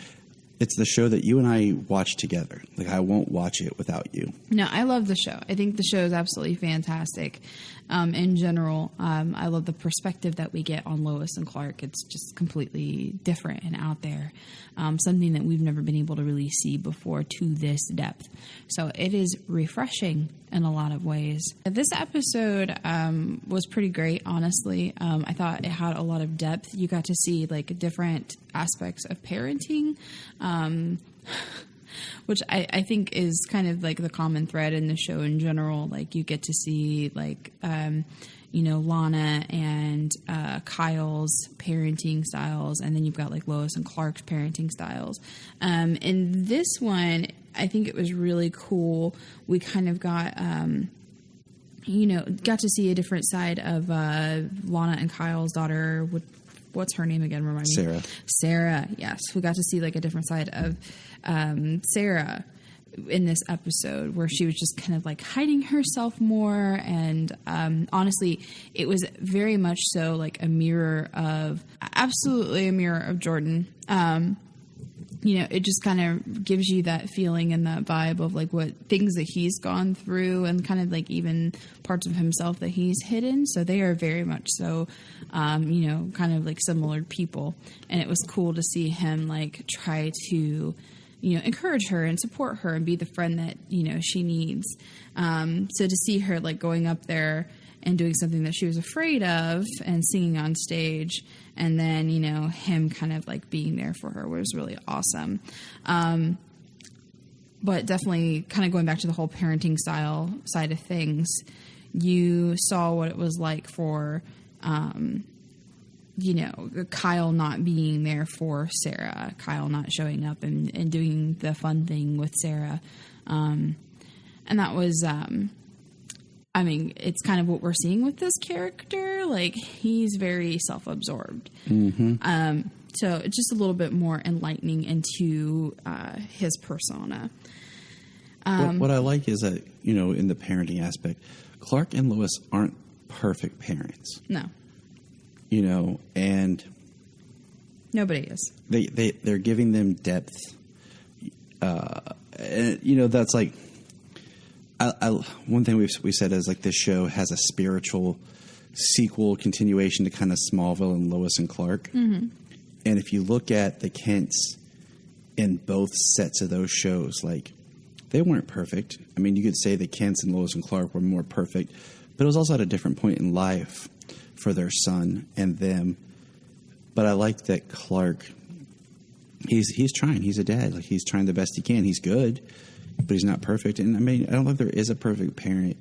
it's the show that you and I watch together. Like, I won't watch it without you. No, I love the show. I think the show is absolutely fantastic. In general, I love the perspective that we get on Lois and Clark. It's just completely different and out there. Something that we've never been able to really see before to this depth. So it is refreshing in a lot of ways. This episode was pretty great, honestly. I thought it had a lot of depth. You got to see like different aspects of parenting, which I think is kind of like the common thread in the show in general. Like you get to see like, Lana and Kyle's parenting styles, and then you've got like Lois and Clark's parenting styles. In this one, I think it was really cool. We kind of got, got to see a different side of Lana and Kyle's daughter. What's her name again? Remind me. Sarah. Yes, we got to see like a different side of Sarah in this episode, where she was just kind of like hiding herself more. And honestly, it was very much so like absolutely a mirror of Jordan. It just kind of gives you that feeling and that vibe of like what things that he's gone through, and kind of like even parts of himself that he's hidden. So they are very much so, kind of like similar people. And it was cool to see him like try to, encourage her and support her and be the friend that, she needs. So to see her like going up there and doing something that she was afraid of and singing on stage, and then, him kind of like being there for her was really awesome. But definitely kind of going back to the whole parenting style side of things, you saw what it was like for, Kyle not being there for Sarah, Kyle not showing up and doing the fun thing with Sarah. And that was, it's kind of what we're seeing with this character. Like, he's very self-absorbed. Mm-hmm. So it's just a little bit more enlightening into his persona. What I like is that, in the parenting aspect, Clark and Lois aren't perfect parents. No. And nobody is. They're giving them depth. And, that's like, one thing we said is like this show has a spiritual sequel continuation to kind of Smallville and Lois and Clark. Mm-hmm. And if you look at the Kents in both sets of those shows, like, they weren't perfect. I mean, you could say the Kents and Lois and Clark were more perfect, but it was also at a different point in life for their son and them. But I like that Clark, he's trying. He's a dad. Like, he's trying the best he can. He's good, but he's not perfect. And I mean, I don't think there is a perfect parent,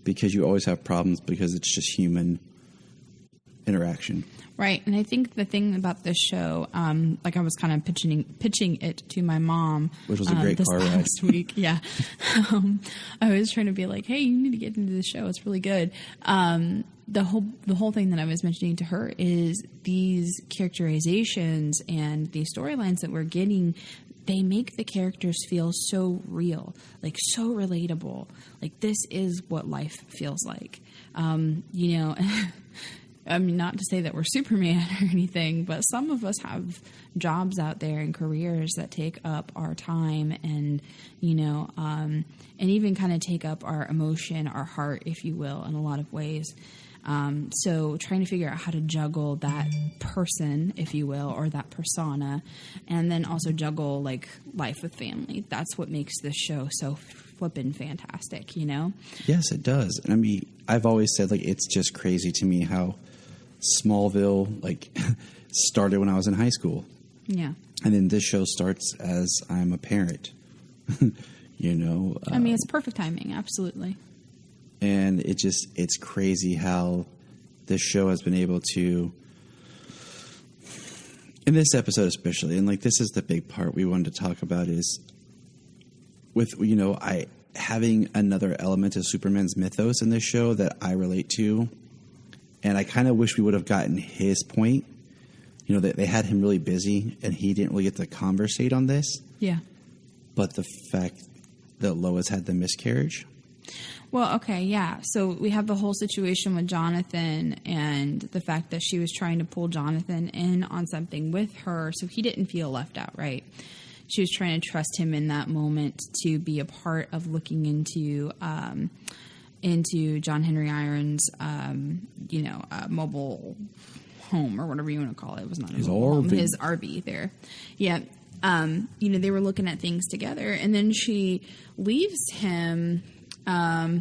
because you always have problems, because it's just human interaction. Right. And I think the thing about this show, like I was kind of pitching it to my mom, which was a great car ride last week. Yeah. I was trying to be like, hey, you need to get into the show. It's really good. The whole thing that I was mentioning to her is these characterizations and these storylines that we're getting, they make the characters feel so real, like so relatable. Like, this is what life feels like. I mean, not to say that we're Superman or anything, but some of us have jobs out there and careers that take up our time and, and even kind of take up our emotion, our heart, if you will, in a lot of ways. So trying to figure out how to juggle that person, if you will, or that persona, and then also juggle like life with family. That's what makes this show so flippin' fantastic, Yes, it does. And I mean, I've always said, like, it's just crazy to me how Smallville, like, started when I was in high school. Yeah. And then this show starts as I'm a parent, I mean, it's perfect timing. Absolutely. And it's crazy how this show has been able to, in this episode especially, and like, this is the big part we wanted to talk about, is with, having another element of Superman's mythos in this show that I relate to. And I kind of wish we would have gotten his point. That they had him really busy and he didn't really get to conversate on this. Yeah. But the fact that Lois had the miscarriage. Well, okay, yeah. So we have the whole situation with Jonathan and the fact that she was trying to pull Jonathan in on something with her, so he didn't feel left out, right? she was trying to trust him in that moment to be a part of looking into John Henry Irons, mobile home or whatever you want to call it. It was not his home, his RV there. Yeah. They were looking at things together, and then she leaves him. I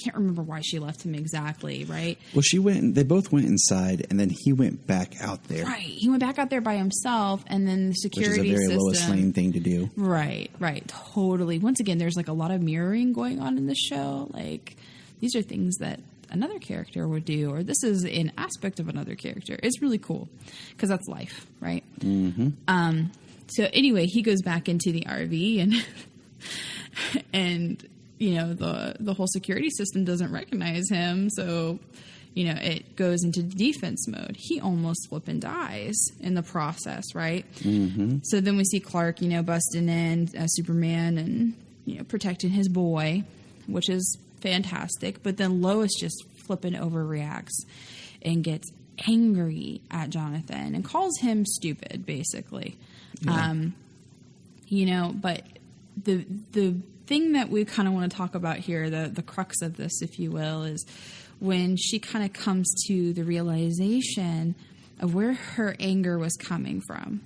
can't remember why she left him exactly, right? Well, they both went inside, and then he went back out there. Right. He went back out there by himself, and then the security system. Which is a very system, Lois Lane thing to do. Right. Totally. Once again, there's like a lot of mirroring going on in this show. Like, these are things that another character would do, or this is an aspect of another character. It's really cool, because that's life, right? Mm-hmm. So anyway, he goes back into the RV, and the whole security system doesn't recognize him, so it goes into defense mode. He almost flipping dies in the process, right? Mm-hmm. So then we see Clark, busting in as Superman and protecting his boy, which is fantastic. But then Lois just flipping overreacts and gets angry at Jonathan and calls him stupid, basically. Yeah. But the thing that we kind of want to talk about here, the crux of this, if you will, is when she kind of comes to the realization of where her anger was coming from.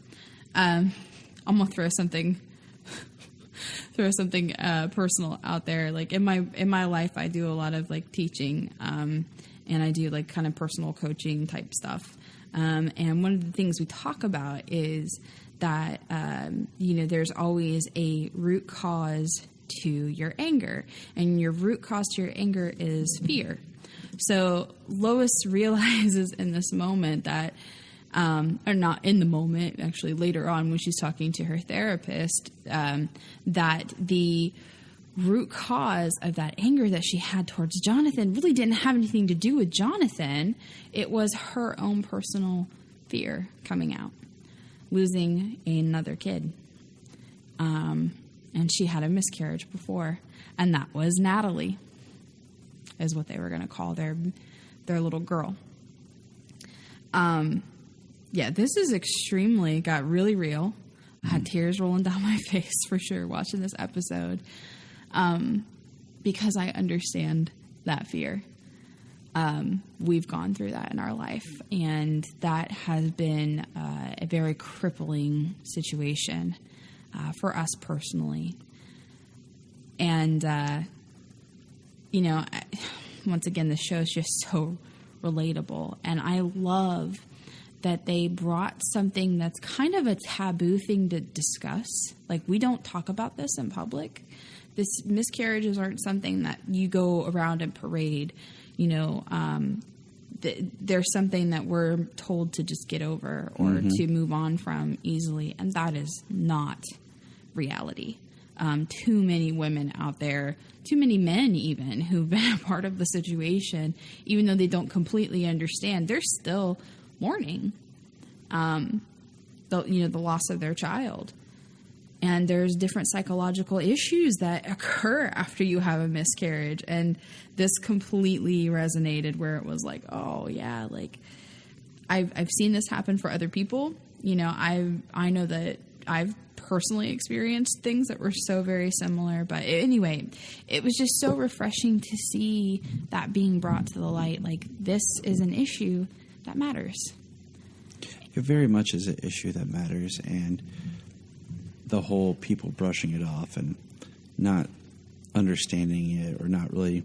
I'm gonna throw something personal out there. Like in my life, I do a lot of like teaching, and I do like kind of personal coaching type stuff. And one of the things we talk about is that, there's always a root cause to your anger, and your root cause to your anger is fear. So Lois realizes in this moment that, or not in the moment, actually later on when she's talking to her therapist, that the root cause of that anger that she had towards Jonathan really didn't have anything to do with Jonathan. It was her own personal fear coming out, losing another kid. And she had a miscarriage before, and that was Natalie, is what they were going to call their little girl. This is got really real. I had tears rolling down my face for sure watching this episode, because I understand that fear. We've gone through that in our life, and that has been a very crippling situation for us personally. And, once again, the show is just so relatable. And I love that they brought something that's kind of a taboo thing to discuss. Like, we don't talk about this in public. Miscarriages aren't something that you go around and parade. There's something that we're told to just get over or to move on from easily, and that is not reality. Too many women out there, too many men even, who've been a part of the situation, even though they don't completely understand, they're still mourning the loss of their child. And there's different psychological issues that occur after you have a miscarriage. And this completely resonated, where it was like, oh yeah, like I've seen this happen for other people. I know that I've personally experienced things that were so very similar. But anyway, it was just so refreshing to see that being brought to the light. Like, this is an issue that matters. It very much is an issue that matters, and the whole people brushing it off and not understanding it, or not really,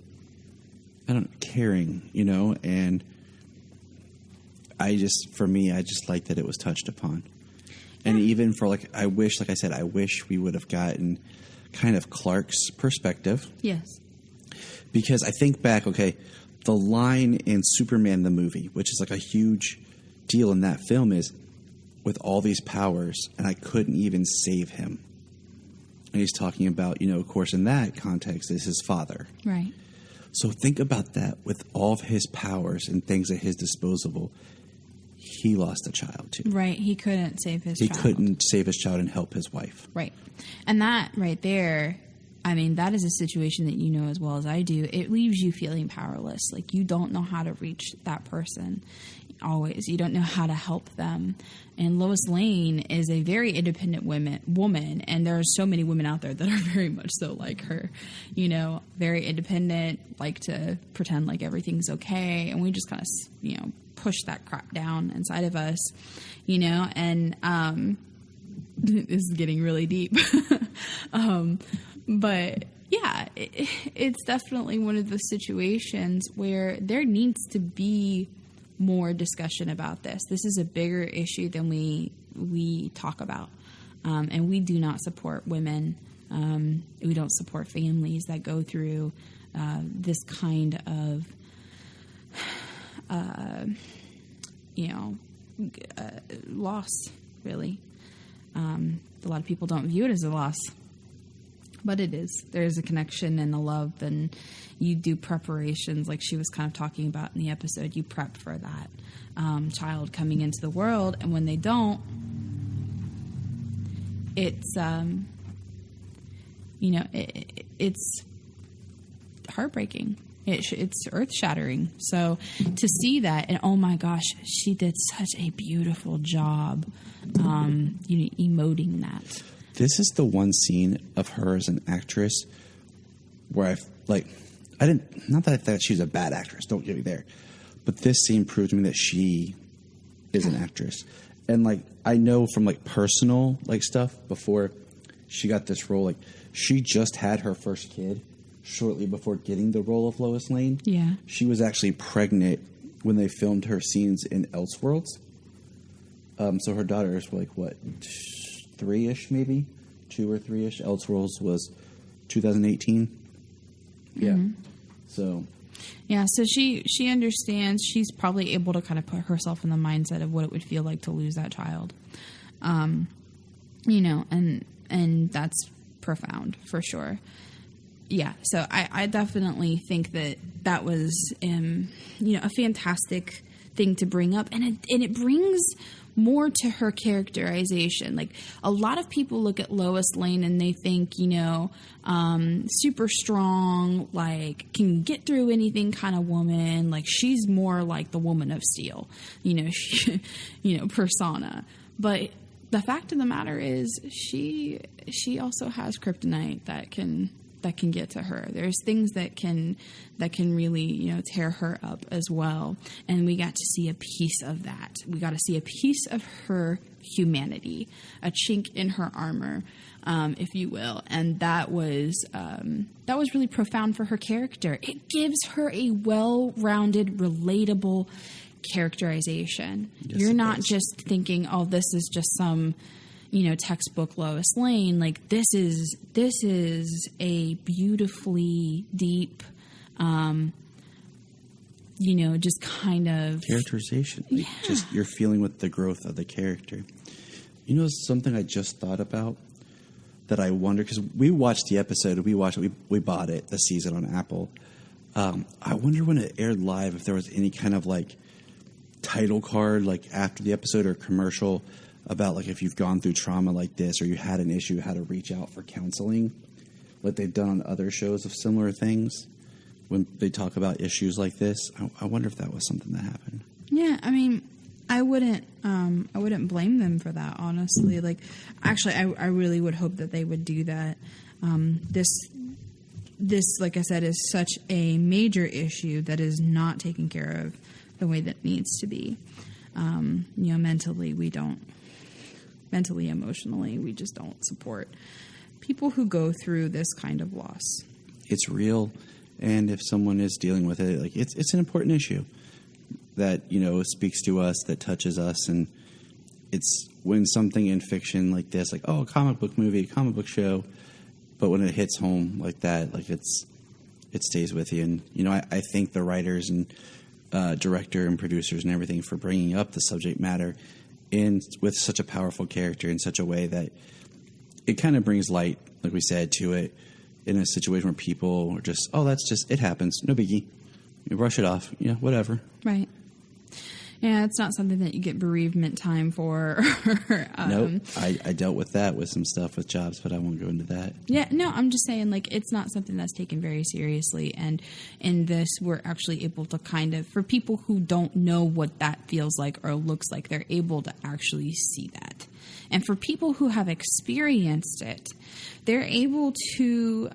caring, and I just like that it was touched upon. And even for I wish we would have gotten kind of Clark's perspective. Yes. Because I think back, the line in Superman the movie, which is a huge deal in that film, is with all these powers, and I couldn't even save him. And he's talking about, of course, in that context, is his father. Right. So think about that. With all of his powers and things at his disposal, he lost a child too. Right. He couldn't save his child. He couldn't save his child and help his wife. Right. And that right there, that is a situation that you know as well as I do. It leaves you feeling powerless. Like, you don't know how to reach that person. always. You don't know how to help them. And Lois Lane is a very independent woman, and there are so many women out there that are very much so like her, you know, very independent, like to pretend like everything's okay. And we just kind of, you know, push that crap down inside of us, you know, and this is getting really deep. But yeah, it's definitely one of those situations where there needs to be more discussion about this. This is a bigger issue than we talk about. And we do not support women. We don't support families that go through this kind of, loss, really. A lot of people don't view it as a loss. But it is. There is a connection and a love, and you do preparations, like she was kind of talking about in the episode. You prep for that child coming into the world, and when they don't, it's it's heartbreaking. It's earth-shattering. So to see that, and oh my gosh, she did such a beautiful job, emoting that. This is the one scene of her as an actress where not that I thought she was a bad actress, don't get me there, but this scene proved to me that she is an actress. And like, I know from like personal like stuff before she got this role, like she just had her first kid shortly before getting the role of Lois Lane. Yeah. She was actually pregnant when they filmed her scenes in Elseworlds. So her daughters were like, what, 3-ish maybe? 2 or 3-ish. Elseworlds was 2018. Yeah. Mm-hmm. So. Yeah, so she understands. She's probably able to kind of put herself in the mindset of what it would feel like to lose that child. And that's profound for sure. Yeah, so I definitely think that was, a fantastic thing to bring up. And it brings more to her characterization. Like, a lot of people look at Lois Lane and they think, super strong, like, can get through anything kind of woman. Like, she's more like the Woman of Steel, persona. But the fact of the matter is she also has kryptonite that can get to her. There's things that can really, tear her up as well. And we got to see a piece of that. We got to see a piece of her humanity, a chink in her armor, if you will. And that was really profound for her character. It gives her a well-rounded, relatable characterization. Yes, you're not just thinking, oh, this is just some textbook Lois Lane. Like, this is a beautifully deep, just kind of characterization. Like, just you're feeling with the growth of the character. Something I just thought about that I wonder, because we watched the episode, we bought it, the season on Apple. I wonder when it aired live if there was any kind of like title card, like after the episode or commercial, about like if you've gone through trauma like this or you had an issue, how to reach out for counseling, like they've done on other shows of similar things when they talk about issues like this. I wonder if that was something that happened. Yeah, I mean, I wouldn't blame them for that, honestly. Like, actually, I really would hope that they would do that. This, like I said, is such a major issue that is not taken care of the way that needs to be. Mentally, emotionally, we just don't support people who go through this kind of loss. It's real, and if someone is dealing with it, like it's an important issue that speaks to us, that touches us, and it's when something in fiction like this, like a comic book movie, comic book show, but when it hits home like that, like it stays with you. And I thank the writers and director and producers and everything for bringing up the subject matter with such a powerful character in such a way that it kind of brings light, like we said, to it in a situation where people are just, it happens, no biggie. You brush it off, whatever. Right. Yeah, it's not something that you get bereavement time for. Nope. I dealt with that with some stuff with jobs, but I won't go into that. Yeah, no, I'm just saying, like, it's not something that's taken very seriously. And in this, we're actually able to kind of, for people who don't know what that feels like or looks like, they're able to actually see that. And for people who have experienced it, they're able to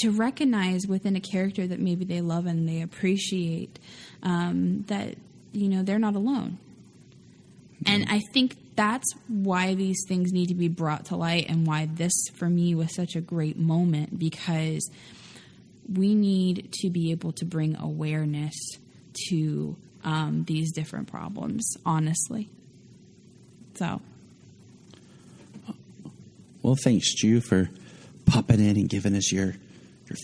recognize within a character that maybe they love and they appreciate that, you know, they're not alone. And I think that's why these things need to be brought to light and why this, for me, was such a great moment, because we need to be able to bring awareness to these different problems, honestly. So. Well, thanks, Ju, for popping in and giving us your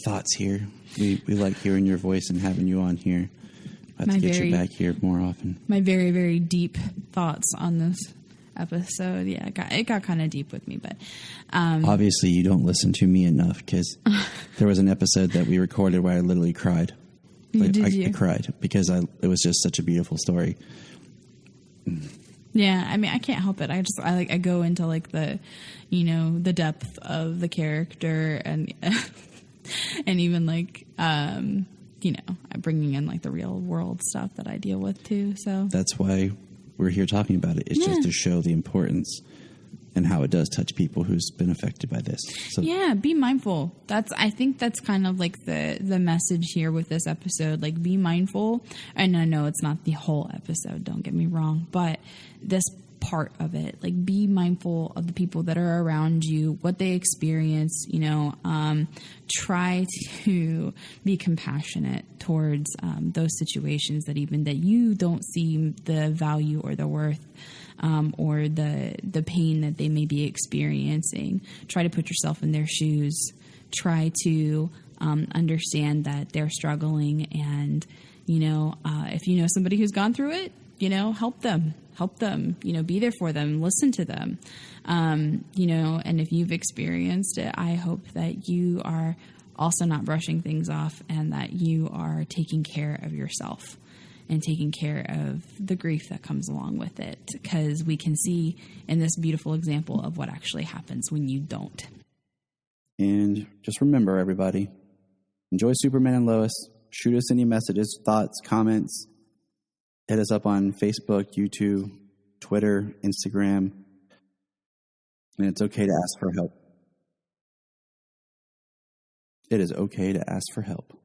thoughts here. We like hearing your voice and having you on here. I'll have to get you back here more often. My very, very deep thoughts on this episode. Yeah, it got kind of deep with me. But obviously you don't listen to me enough, because there was an episode that we recorded where I literally cried. Like, I cried because it was just such a beautiful story. Yeah, I mean, I can't help it. I go into like the, you know, the depth of the character and and even like you know, bringing in like the real world stuff that I deal with too. So that's why we're here talking about it. It's just to show the importance and how it does touch people who's been affected by this. So yeah, be mindful. I think that's kind of like the message here with this episode. Like, be mindful. And I know it's not the whole episode, don't get me wrong, but this part of it, like, be mindful of the people that are around you, what they experience, you know, try to be compassionate towards those situations that you don't see the value or the worth or the pain that they may be experiencing. Try to put yourself in their shoes. Try to understand that they're struggling, and, you know, if you know somebody who's gone through it, you know, help them, you know, be there for them, listen to them, you know, and if you've experienced it, I hope that you are also not brushing things off, and that you are taking care of yourself and taking care of the grief that comes along with it, because we can see in this beautiful example of what actually happens when you don't. And just remember, everybody, enjoy Superman and Lois. Shoot us any messages, thoughts, comments. Hit us up on Facebook, YouTube, Twitter, Instagram. And it's okay to ask for help. It is okay to ask for help.